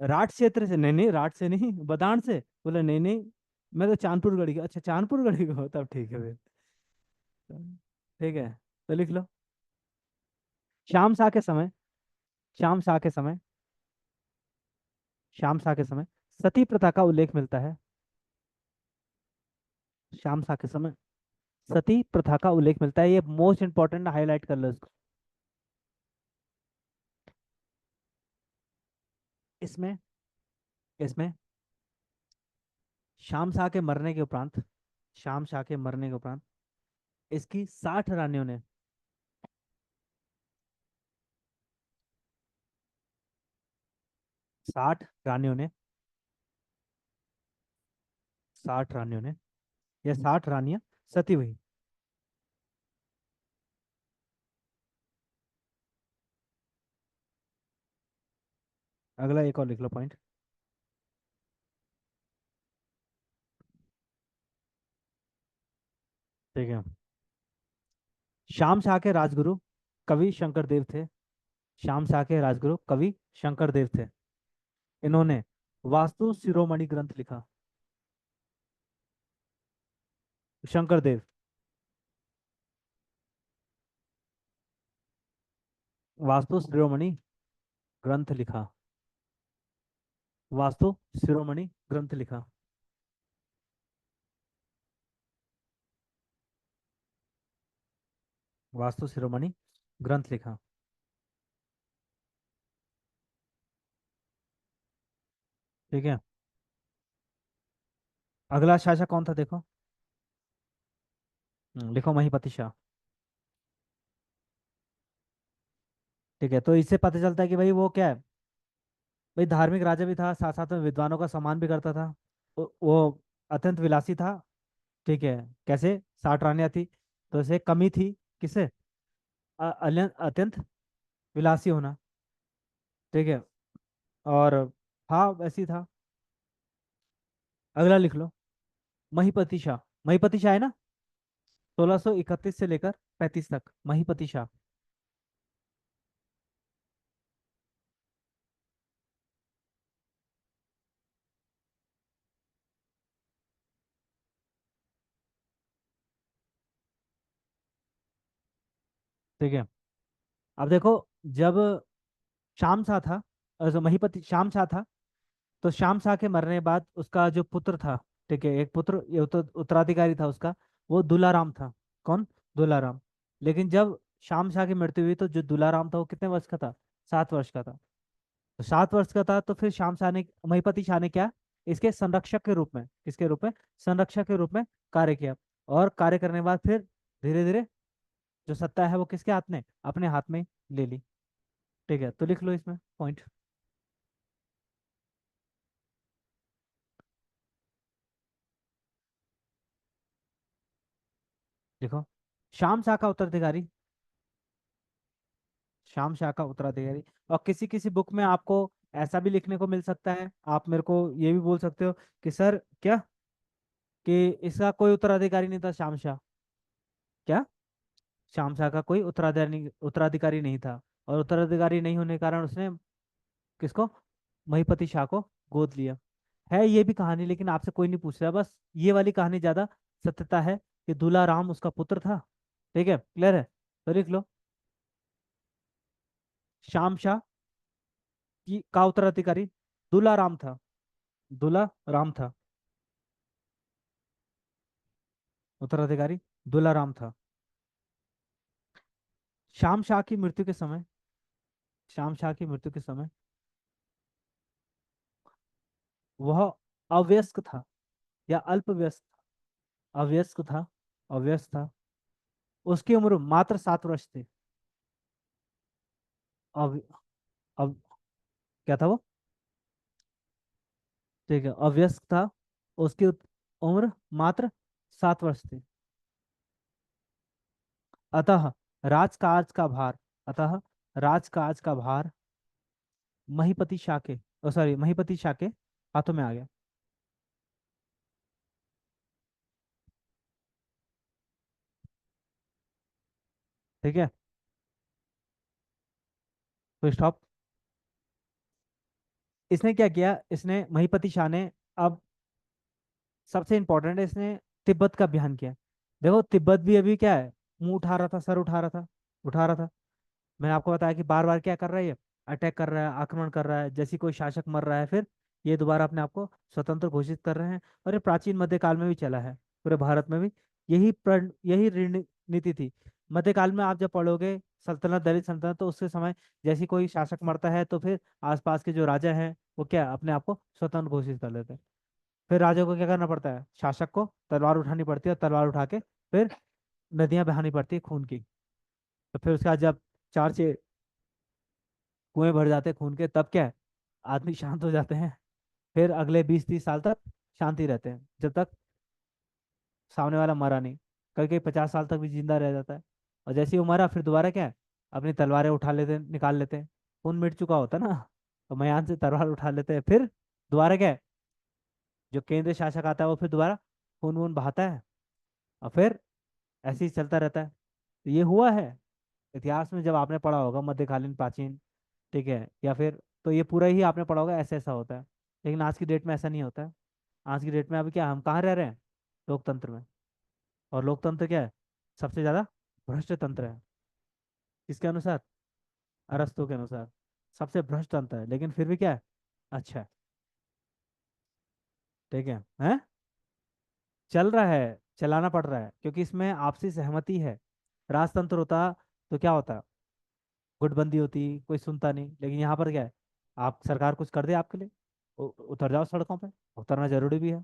राठ क्षेत्र से? नहीं नहीं, राठ से नहीं, बदान से। बोले नहीं नहीं, मैं तो चांदपुर गढ़ी का। अच्छा, चांदपुर गढ़ी का हो, तब ठीक है फिर। ठीक है, तो लिख लो। शाम शाह के समय, शाम शाह के समय, शाम शाह के समय सती प्रथा का उल्लेख मिलता है। शाम शाह के समय सती प्रथा का उल्लेख मिलता है, ये मोस्ट इंपॉर्टेंट, हाईलाइट कर लो इसको। इसमें इसमें शाम शाह के मरने के उपरांत, शाम शाह के मरने के उपरांत इसकी 60 रानियों ने, 60 रानियों ने, 60 रानियों ने, या 60 रानियां सती हुई। अगला एक और लिख लो पॉइंट। ठीक है। शाम शाह के राजगुरु कवि शंकरदेव थे। शाम शाह के राजगुरु कवि शंकरदेव थे। इन्होंने वास्तु शिरोमणि ग्रंथ लिखा। शंकरदेव। वास्तु शिरोमणि ग्रंथ लिखा। वास्तु शिरोमणि ग्रंथ लिखा। वास्तु शिरोमणि ग्रंथ लिखा। ठीक है। अगला शासक कौन था देखो। लिखो महीपति शाह। ठीक है, तो इससे पता चलता है कि भाई वो क्या है। भाई धार्मिक राजा भी था, साथ साथ में विद्वानों का सम्मान भी करता था। वो अत्यंत विलासी था। ठीक है। कैसे? 60 रानियां थी, तो इसे कमी थी। किसे? अत्यंत विलासी होना। ठीक है। और हाँ वैसी था। अगला लिख लो। महीपति शाह। महीपति शाह है ना, 1631 से लेकर 35 तक महीपति शाह। ठीक है। अब देखो, जब शाम शाह था, महीपति शाम शाह था, तो शाम शाह के मरने के बाद उसका जो पुत्र था, ठीक है, एक पुत्र ये उत्तराधिकारी था उसका, वो दुलाराम था। कौन? दुलाराम। लेकिन जब शाम शाह की मृत्यु हुई तो जो दुलाराम था वो कितने वर्ष का था? 7 वर्ष का था। तो 7 वर्ष का था, तो फिर शाम शाह ने, महीपति शाह ने क्या, इसके संरक्षक के रूप में, किसके रूप में? संरक्षक के रूप में कार्य किया। और कार्य करने के बाद फिर धीरे धीरे जो सत्ता है वो किसके हाथ में? अपने हाथ में ले ली। ठीक है, तो लिख लो इसमें पॉइंट। देखो, शाम शाह का उत्तराधिकारी, शाम शाह का उत्तराधिकारी। और किसी किसी बुक में आपको ऐसा भी लिखने को मिल सकता है, आप मेरे को ये भी बोल सकते हो कि सर क्या, कि इसका कोई उत्तराधिकारी नहीं था शाम शाह। क्या? शाम शाह का कोई उत्तराधिकारी उत्तराधिकारी नहीं था। और उत्तराधिकारी नहीं होने के कारण उसने किसको? महीपति शाह को गोद लिया। है ये भी कहानी, लेकिन आपसे कोई नहीं पूछ रहा, बस ये वाली कहानी ज्यादा सत्यता है कि दूल्हा राम उसका पुत्र था। ठीक है, क्लियर है? तो लिख लो। शाम शाह की का उत्तराधिकारी दूल्हा राम था। दूल्हा राम था। उत्तराधिकारी दूल्हा राम था। शाम शाह की मृत्यु के समय, शाम शाह की मृत्यु के समय वह अवयस्क था या अल्पवयस्क था? अवयस्क था। अवयस्क था। उसकी उम्र मात्र 7 वर्ष थी। अब अब क्या था वो? ठीक है, अवयस्क था। उसकी उम्र मात्र 7 वर्ष थी। अतः राजकाज का भार, अतः राजकाज का भार महीपति शाह के, सॉरी, महीपति शाह के हाथों में आ गया। ठीक है, तो स्टॉप। इसने क्या किया, इसने महीपति शाह ने, अब सबसे इंपॉर्टेंट है, इसने तिब्बत का अभियान किया। देखो तिब्बत भी अभी क्या है, मुंह उठा रहा था, सर उठा रहा था, उठा रहा था। मैंने आपको बताया कि बार बार क्या कर रहा है ये, अटैक कर रहा है, आक्रमण कर रहा है, जैसी कोई शासक मर रहा है फिर ये दोबारा अपने आप को स्वतंत्र घोषित कर रहे हैं। और ये प्राचीन मध्यकाल में भी चला है, पूरे भारत में भी यही नीति थी। मध्यकाल में आप जब पढ़ोगे सल्तनत, दिल्ली सल्तनत, तो उसके समय जैसी कोई शासक मरता है तो फिर आसपास के जो राजा हैं वो क्या अपने आप को स्वतंत्र घोषित कर लेते हैं। फिर राजा को क्या करना पड़ता है, शासक को तलवार उठानी पड़ती है, और तलवार उठा के फिर नदियां बहानी पड़ती है खून की। तो फिर उसके बाद जब चार से कुएं भर जाते हैं खून के, तब क्या है, आदमी शांत हो जाते हैं। फिर अगले 20-30 साल तक शांति रहते हैं, जब तक सामने वाला मरा नहीं। कभी कभी 50 साल तक भी जिंदा रह जाता है। और जैसे ही वो मरा, फिर दोबारा क्या है, अपनी तलवारें उठा लेते हैं, निकाल लेते हैं। खून मिट चुका होता है ना, तो मयान से तलवार उठा लेते हैं। फिर दोबारा क्या है, जो केंद्र शासक आता है वो फिर दोबारा खून वून बहाता है। और फिर ऐसे ही चलता रहता है। तो ये हुआ है इतिहास में, जब आपने पढ़ा होगा मध्यकालीन प्राचीन, ठीक है, या फिर तो ये पूरा ही आपने पढ़ा होगा, ऐसा ऐसा होता है। लेकिन आज की डेट में ऐसा नहीं होता है। आज की डेट में अभी क्या, हम कहाँ रह रहे हैं, लोकतंत्र में। और लोकतंत्र क्या है, सबसे ज्यादा भ्रष्ट तंत्र है। किसके अनुसार, अरस्तु के अनुसार सबसे भ्रष्ट तंत्र है, लेकिन फिर भी क्या है, अच्छा है। ठीक है, चल रहा है, चलाना पड़ रहा है, क्योंकि इसमें आपसी सहमति है। राजतंत्र होता तो क्या होता, गुटबंदी होती, कोई सुनता नहीं। लेकिन यहाँ पर क्या है, आप सरकार कुछ कर दे आपके लिए, उतर जाओ सड़कों पे। उतरना जरूरी भी है।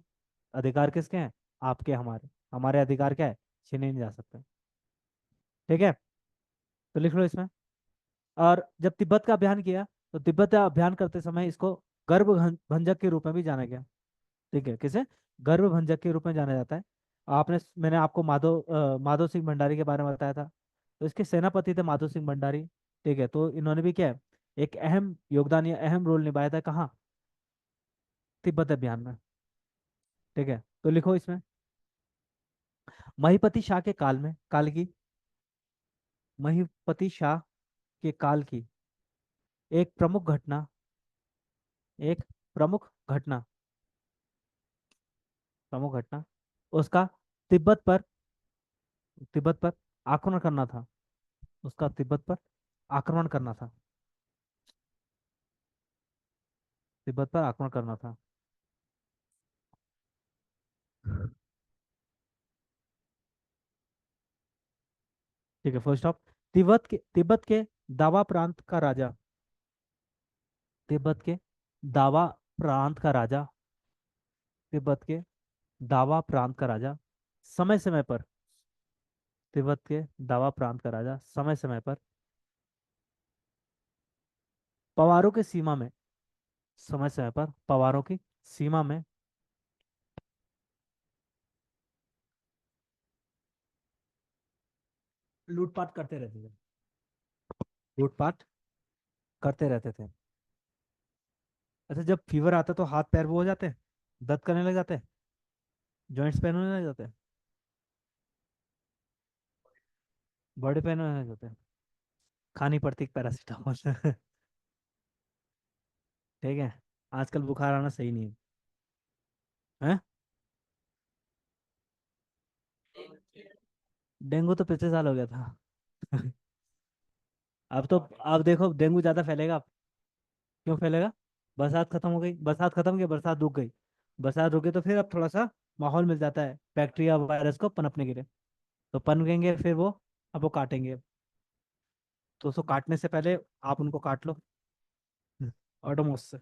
अधिकार किसके हैं, आपके हमारे। हमारे अधिकार क्या है, छीने नहीं जा सकते। ठीक है, तो लिख लो इसमें। और जब तिब्बत का अभियान किया, तो तिब्बत का अभियान करते समय इसको गर्भ भंजक के रूप में भी जाना गया। ठीक है, किसे, गर्भ भंजक के रूप में जाना जाता है। मैंने आपको माधव सिंह भंडारी के बारे में बताया था। तो इसके सेनापति थे माधव सिंह भंडारी। ठीक है, तो इन्होंने भी क्या है, एक अहम योगदान या अहम रोल निभाया था, कहाँ, तिब्बत अभियान में। ठीक है, तो लिखो इसमें, महिपति शाह के काल में, काल की, महिपति शाह के काल की एक प्रमुख घटना, एक प्रमुख घटना, प्रमुख घटना, उसका तिब्बत पर, तिब्बत पर आक्रमण करना था। उसका तिब्बत पर आक्रमण करना था। तिब्बत पर आक्रमण करना था। ठीक है, फुल स्टॉप। तिब्बत के दावा प्रांत का राजा, तिब्बत के दावा प्रांत का राजा, तिब्बत के दावा प्रांत का राजा समय समय पर, तिब्बत के दावा प्रांत का राजा समय समय पर पवारों की सीमा में, समय समय पर पवारों की सीमा में लूटपाट करते रहते थे, लूटपाट करते रहते थे। अच्छा, जब फीवर आता तो हाथ पैर वो हो जाते, दर्द करने लग जाते, जॉइंट्स पेन होने लग जाते, बॉडी पेन होने लग जाते, खानी पड़ती पैरासीटामोल। ठीक है, आजकल बुखार आना सही नहीं है। डेंगू तो पिछले साल हो गया था। अब तो, अब देखो डेंगू ज्यादा फैलेगा अब। क्यों फैलेगा, बरसात खत्म हो गई, बरसात खत्म गई, बरसात रुक गई। बरसात रुके तो फिर अब थोड़ा सा माहौल मिल जाता है बैक्टीरिया वायरस को पनपने के लिए। तो पनपेंगे फिर वो, अब वो काटेंगे। तो उसको काटने से पहले आप उनको काट लो ऑटोमोस से।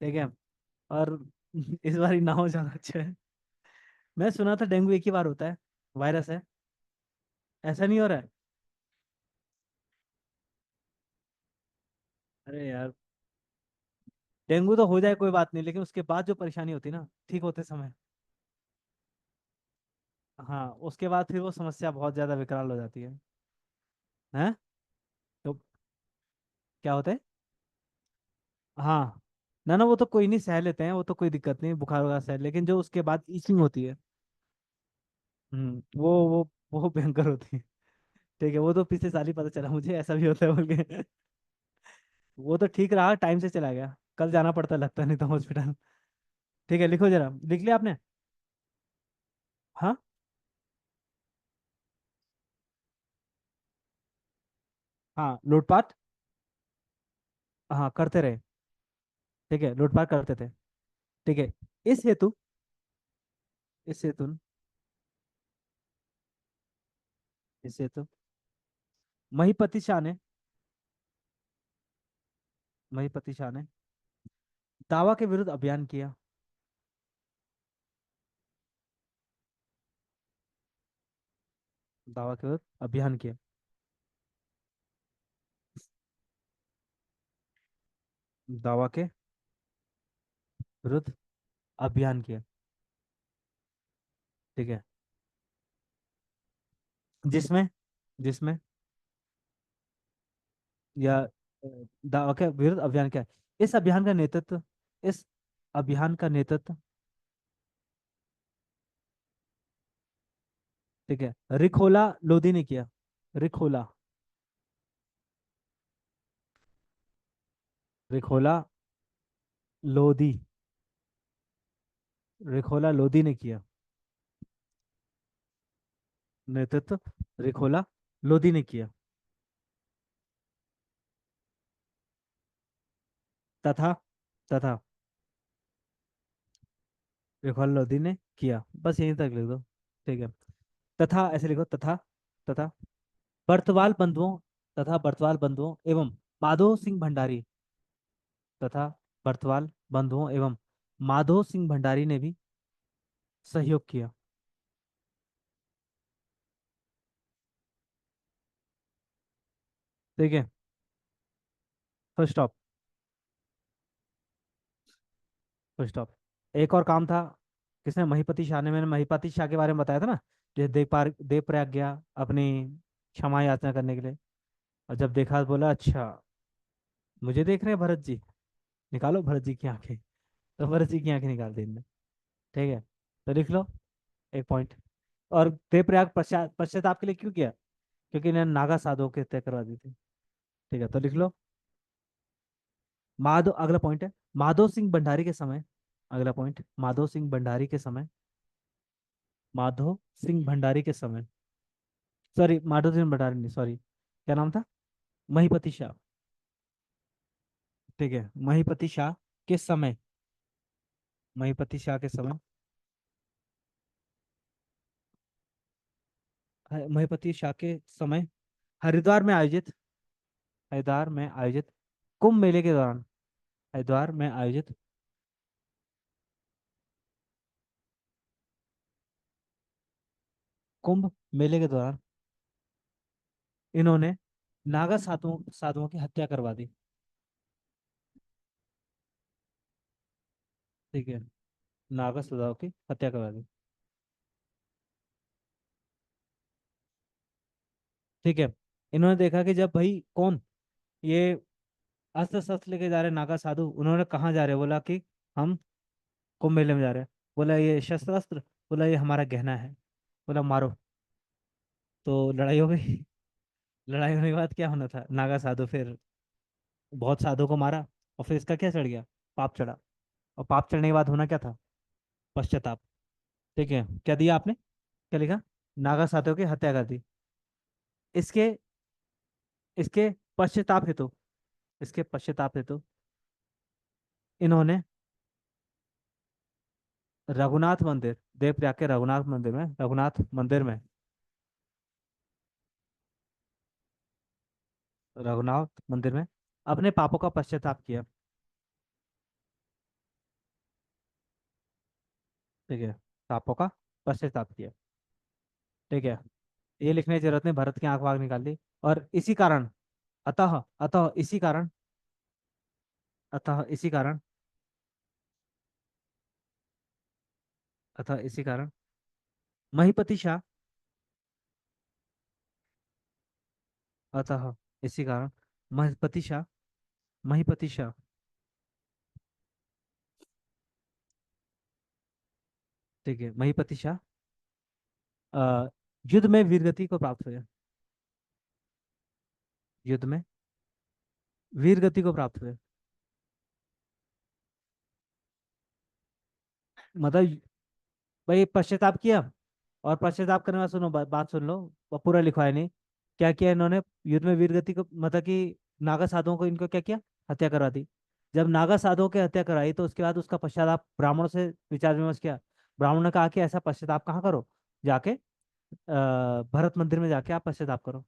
ठीक है, और इस बार ही ना हो जाना अच्छा है। मैं सुना था डेंगू एक ही बार होता है, वायरस है, ऐसा नहीं हो रहा है। अरे यार, डेंगू तो हो जाए कोई बात नहीं, लेकिन उसके बाद जो परेशानी होती है ना, ठीक होते समय, हाँ, उसके बाद फिर वो समस्या बहुत ज्यादा विकराल हो जाती है। हैं, तो क्या होता है, हाँ, ना ना, वो तो कोई नहीं, सह लेते हैं, वो तो कोई दिक्कत नहीं, बुखार वगैरह सह, लेकिन जो उसके बाद ईचिंग होती है, वो भयंकर होती है। ठीक है, वो तो पिछले साल ही पता चला मुझे ऐसा भी होता है बोल के। वो तो ठीक रहा, टाइम से चला गया, कल जाना पड़ता लगता नहीं तो हॉस्पिटल। ठीक है, लिखो जरा, लिख लिया आपने। हाँ, हाँ, लूटपाट, हाँ, करते रहे। ठीक है, लूटपाट करते थे। ठीक है, इस हेतु, इस हेतु, इस हेतु महिपति शाह ने, महिपति शाह ने दावा के विरुद्ध अभियान किया। दावा के विरुद्ध अभियान किया। दावा के विरुद्ध अभियान किया। ठीक है। जिसमें जिसमें या दावा के विरुद्ध अभियान किया। इस अभियान का नेतृत्व इस अभियान का नेतृत्व। ठीक है। रिखोला लोधी ने किया। रिखोला रिखोला लोधी रिखोला लोधी ने किया नेतृत्व। रिखोला लोधी ने किया। तथा तथा रिखोला लोधी ने किया, बस यहीं तक लिख दो। ठीक है। तथा ऐसे लिखो, तथा तथा बर्तवाल बंधुओं तथा बर्तवाल बंधुओं एवं माधो सिंह भंडारी तथा बर्तवाल बंधुओं एवं माधो सिंह भंडारी ने भी सहयोग किया। ठीक है। First stop. First stop. एक और काम था। किसने? महिपति शाह ने। मैंने महिपति शाह के बारे में बताया था ना, जो देव प्रयाग गया अपनी क्षमा याचना करने के लिए। और जब देखा तो बोला, अच्छा मुझे देख रहे हैं भरत जी, निकालो भरत जी की आंखें। तो भरत जी की आंखें निकाल दी इनने। ठीक है। तो लिख लो एक पॉइंट। और देवप्रयाग पश्चाताप के लिए क्यों किया? क्योंकि इन्होंने नागा साधुओं की हत्या करवा दी थी। ठीक है, तो लिख लो। माधो अगला पॉइंट है, माधो सिंह भंडारी के समय। अगला पॉइंट, माधो सिंह भंडारी के समय। माधो सिंह भंडारी के समय। सॉरी, माधो सिंह भंडारी नहीं, सॉरी, क्या नाम था? महिपति शाह। ठीक है, महिपति शाह के समय। महिपति शाह के समय। महिपति शाह के समय हरिद्वार में आयोजित हरिद्वार में आयोजित कुंभ मेले के दौरान। हरिद्वार में आयोजित कुंभ मेले के दौरान इन्होंने नागा साधुओं की हत्या करवा दी। ठीक है, नागा साधुओं की हत्या करवा दी। ठीक है। इन्होंने देखा कि जब भाई कौन ये अस्त्र शस्त्र लेके जा रहे नागा साधु, उन्होंने कहाँ जा रहे, बोला कि हम कुंभ मेले में जा रहे हैं। बोला ये शस्त्र अस्त्र, बोला ये हमारा गहना है। बोला मारो। तो लड़ाई हो गई। लड़ाई होने के बाद क्या होना था, नागा साधु फिर बहुत साधु को मारा। और फिर इसका क्या चढ़ गया? पाप चढ़ा। और पाप चढ़ने के बाद होना क्या था? पश्चाताप। ठीक है, क्या दिया आपने? क्या लिखा? नागा साधु की हत्या कर दी। इसके इसके पश्चाताप हेतु इसके पश्चाताप हेतु इन्होंने रघुनाथ मंदिर, देवप्रयाग के रघुनाथ मंदिर में अपने पापों का पश्चाताप किया। ठीक है, पापों का पश्चाताप किया। ठीक है, ये लिखने की जरूरत नहीं, भरत की आंख वाग निकाल दी। और इसी कारण, अतः अतः इसी कारण अतः इसी कारण अतः इसी कारण महिपति शाह अतः इसी कारण महिपति शाह महिपति शाह ठीक है, महिपति शाह युद्ध में वीरगति को प्राप्त हुए। युद्ध में वीरगति को प्राप्त हुए। मतलब भाई पश्चाताप किया। और पश्चाताप करने बाद सुनो, बात सुन लो। वो पूरा लिखवाया नहीं। क्या किया इन्होंने? युद्ध में वीरगति को, मतलब कि नागा साधुओं को इनको क्या किया? हत्या करवा दी। जब नागा साधुओं की हत्या कराई तो उसके बाद उसका पश्चाताप ब्राह्मणों से विचार विमर्श किया। ब्राह्मणों ने कहा कि ऐसा पश्चाताप कहाँ करो, जाके भरत मंदिर में जाके आप पश्चाताप करो।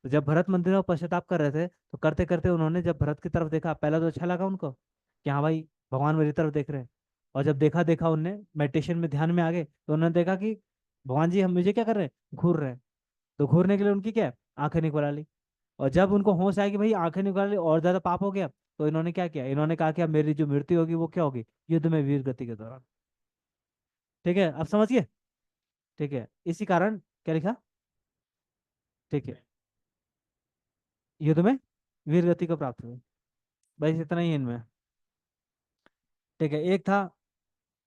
तो जब भरत मंदिर में पश्चाताप कर रहे थे, तो करते करते उन्होंने जब भरत की तरफ देखा, पहला तो अच्छा लगा उनको कि हाँ भाई भगवान मेरी तरफ देख रहे हैं। और जब देखा देखा उनने मेडिटेशन में ध्यान में आ गए, तो उन्होंने देखा कि भगवान जी हम मुझे क्या कर रहे हैं, घूर रहे हैं। तो घूरने के लिए उनकी क्या है? आंखें निकला ली। और जब उनको होश आया कि भाई आंखें निकाल ली और ज्यादा पाप हो गया, तो इन्होंने क्या किया, इन्होंने कहा कि अब मेरी जो मृत्यु होगी वो क्या होगी, युद्ध में वीर गति के दौरान। ठीक है, अब समझिए। ठीक है, इसी कारण क्या लिखा। ठीक है, युद्ध में वीर गति को प्राप्त हुए। बस इतना ही इनमें। ठीक है, एक था,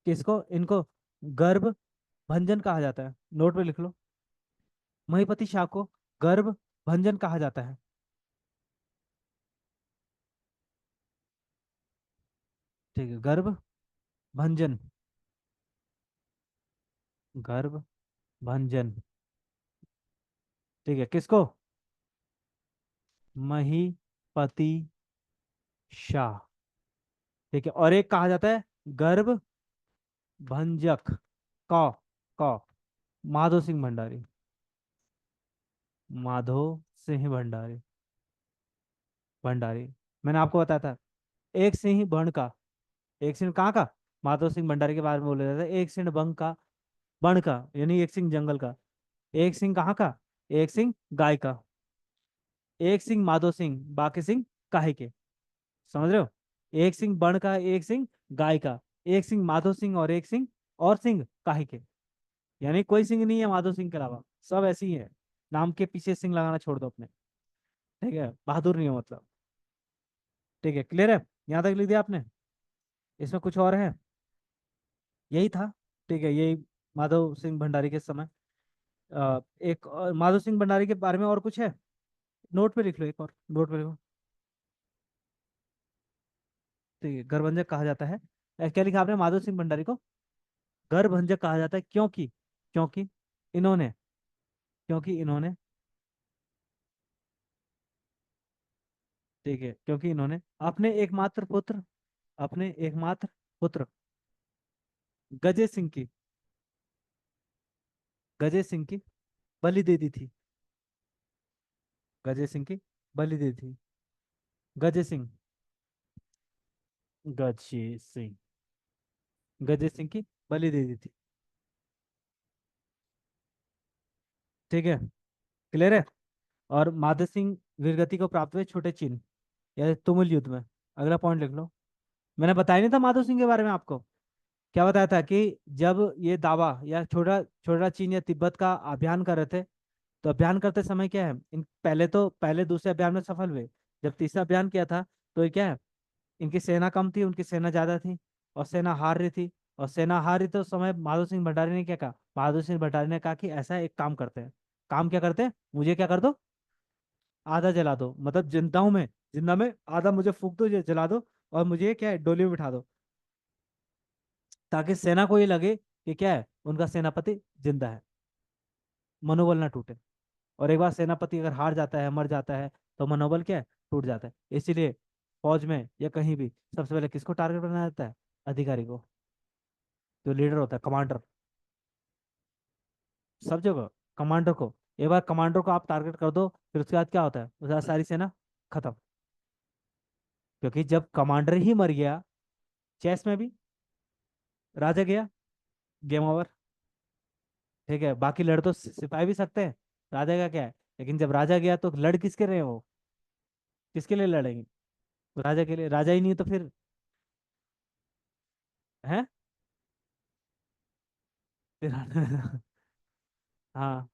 किसको, इनको गर्भ भंजन कहा जाता है, नोट पे लिख लो। महिपति शाह को गर्भ भंजन कहा जाता है। ठीक है, गर्भ भंजन, गर्भ भंजन। ठीक है, किसको, महिपति शाह। ठीक है, और एक कहा जाता है गर्भ भंजक, कौ, कौ, माधो सिंह भंडारी, माधो सिंह भंडारी, भंडारी। मैंने आपको बताया था, एक सिंह बण का, एक सिंह कहाँ का, माधो सिंह भंडारी के बारे में बोला जाता है, एक सिंह बंग का, बण का यानी एक सिंह जंगल का, एक सिंह कहाँ का, एक सिंह गाय का, एक सिंह माधो सिंह, बाकी सिंह काहे के। समझ रहे हो, एक सिंह बण का, एक सिंह गाय का, एक सिंह माधो सिंह, और एक सिंह और सिंह काहे के। यानी कोई सिंह नहीं है माधो सिंह के अलावा, सब ऐसे ही है। नाम के पीछे सिंह लगाना छोड़ दो अपने। ठीक है, बहादुर नहीं हो मतलब। ठीक है, क्लियर है, यहाँ तक लिख दिया आपने। इसमें कुछ और है, यही था। ठीक है, यही माधव सिंह भंडारी के समय। एक और माधव सिंह भंडारी के बारे में और कुछ है, नोट पे लिख लो, एक और नोट पे लिखो। ठीक है, गर्भंजक कहा जाता है। क्या लिखा आपने, माधव सिंह भंडारी को गर्भंजक कहा जाता है, क्योंकि, क्योंकि इन्होंने, क्योंकि इन्होंने, ठीक है, क्योंकि इन्होंने अपने एकमात्र पुत्र, अपने एकमात्र पुत्र गजे सिंह की, गजे सिंह की बलि दे दी थी। गजे सिंह की बलि दी थी, गजे सिंह, गजे सिंह, गजे सिंह की बलि दे दी थी। ठीक है, क्लियर है। और माधव सिंह वीरगति को प्राप्त हुए छोटे चिन्ह या तुमुल युद्ध में। अगला पॉइंट लिख लो। मैंने बताया नहीं था माधव सिंह के बारे में आपको, क्या बताया था कि जब ये दावा या छोटा छोटा चीन या तिब्बत का अभियान कर रहे थे, तो अभियान करते समय क्या है, इन पहले तो पहले दूसरे अभियान में सफल हुए, जब तीसरा अभियान किया था तो ये क्या है, इनकी सेना कम थी, उनकी सेना ज्यादा थी, और सेना हार रही थी। और सेना हार रही तो उस समय माधो सिंह भंडारी ने क्या कहा, माधो सिंह भंडारी ने कहा कि ऐसा एक काम करते हैं। काम क्या करते हैं, मुझे क्या कर दो, आधा जला दो, मतलब जिंदा हूं मैं, जिंदा में आधा मुझे फूक दो, ये जला दो, और मुझे क्या है डोली में बिठा दो, ताकि सेना को ये लगे कि क्या है, उनका सेनापति जिंदा है, मनोबल ना टूटे। और एक बार सेनापति अगर हार जाता है, मर जाता है, तो मनोबल क्या है, टूट जाता है। इसीलिए फौज में या कहीं भी सबसे पहले किसको टारगेट बनाया जाता है, अधिकारी को, जो लीडर होता है, कमांडर। सब जगह कमांडर को, एक बार कमांडर को आप टारगेट कर दो, फिर उसके बाद क्या होता है, उसके बाद सारी सेना खत्म। क्योंकि जब कमांडर ही मर गया, चेस में भी राजा गया, गेम ओवर। ठीक है, बाकी लड़ तो सिपाही भी सकते हैं, राजा का क्या है। लेकिन जब राजा गया तो लड़ किसके रहे वो, किसके लिए लड़ेंगे, तो राजा के लिए, राजा ही नहीं है तो फिर है। फिर हाँ,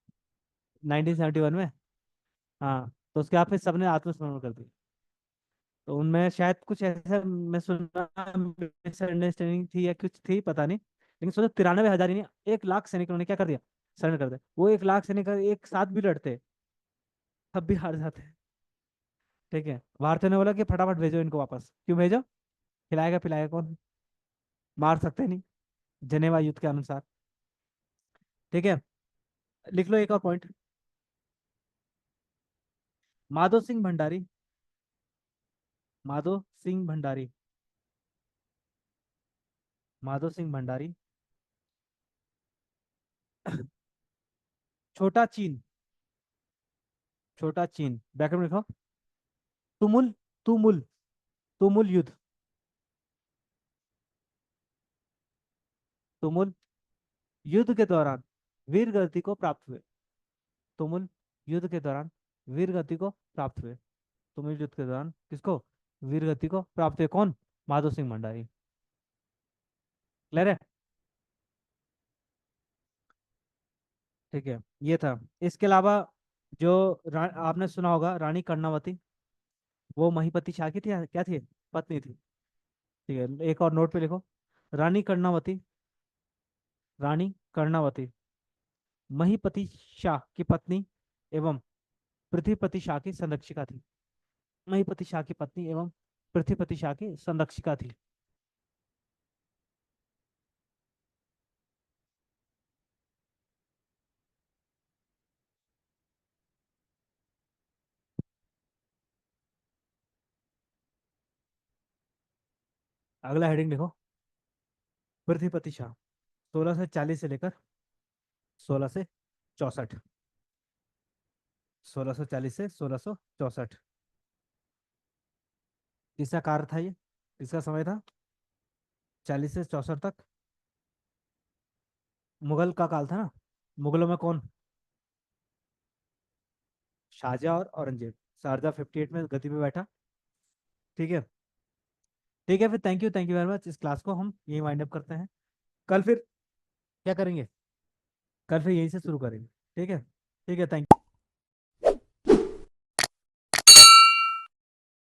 1971 में। हाँ, तो उसके बाद फिर सबने आत्मसमर्पण कर दिया। तो उनमें शायद कुछ ऐसा मैं सुना, मिसअंडरस्टैंडिंग थी या कुछ थी पता नहीं, लेकिन सोचो 93,000 ही नहीं, 1 लाख सैनिक उन्होंने क्या कर दिया, सरेंडर कर दिया। वो 1 लाख सैनिक अगर एक साथ भी लड़ते तब भी हार जाते। ठीक है, भारतीयों ने बोला कि फटाफट भेजो इनको वापस, क्यों भेजो, खिलाएगा पिलाएगा कौन, मार सकते नहीं, जनेवा युद्ध के अनुसार। ठीक है, लिख लो एक और पॉइंट। माधो सिंह भंडारी, माधो सिंह भंडारी, माधो सिंह भंडारी छोटा चीन, छोटा चीन ब्रैकेट में लिखो, तुमुल, तुमुल, तुमुल युद्ध, तुमुल युद्ध के दौरान वीर गति को प्राप्त हुए। तुमुल युद्ध के दौरान वीर गति को प्राप्त हुए। तुमुल युद्ध के दौरान किसको, वीर गति को प्राप्त हुए कौन? माधो सिंह भंडारी। क्लियर है? ठीक है, ये था। इसके अलावा जो आपने सुना होगा रानी कर्णावती, वो महीपति शाह की थी या क्या थी? पत्नी थी। ठीक है, एक और नोट पे लिखो। रानी कर्णावती, रानी कर्णावती महीपति शाह की पत्नी एवं पृथ्वीपति शाह की संरक्षिका थी। महीपति शाह की पत्नी एवं पृथ्वीपति शाह की संरक्षिका थी। अगला हेडिंग लिखो। पृथ्वीपति शाह 1640 से लेकर 1664। 1640 से 1664 किसका कार्य था ये? किसका समय था? 40 से 64 तक मुगल का काल था ना। मुगलों में कौन? शाहजहां और औरंगजेब। शारजा 58 में गद्दी पे बैठा। ठीक है। ठीक है, फिर थैंक यू वेरी मच। इस क्लास को हम यही वाइंड अप करते हैं। कल फिर क्या करेंगे? कल फिर यहीं से शुरू करेंगे। ठीक है। ठीक है, थैंक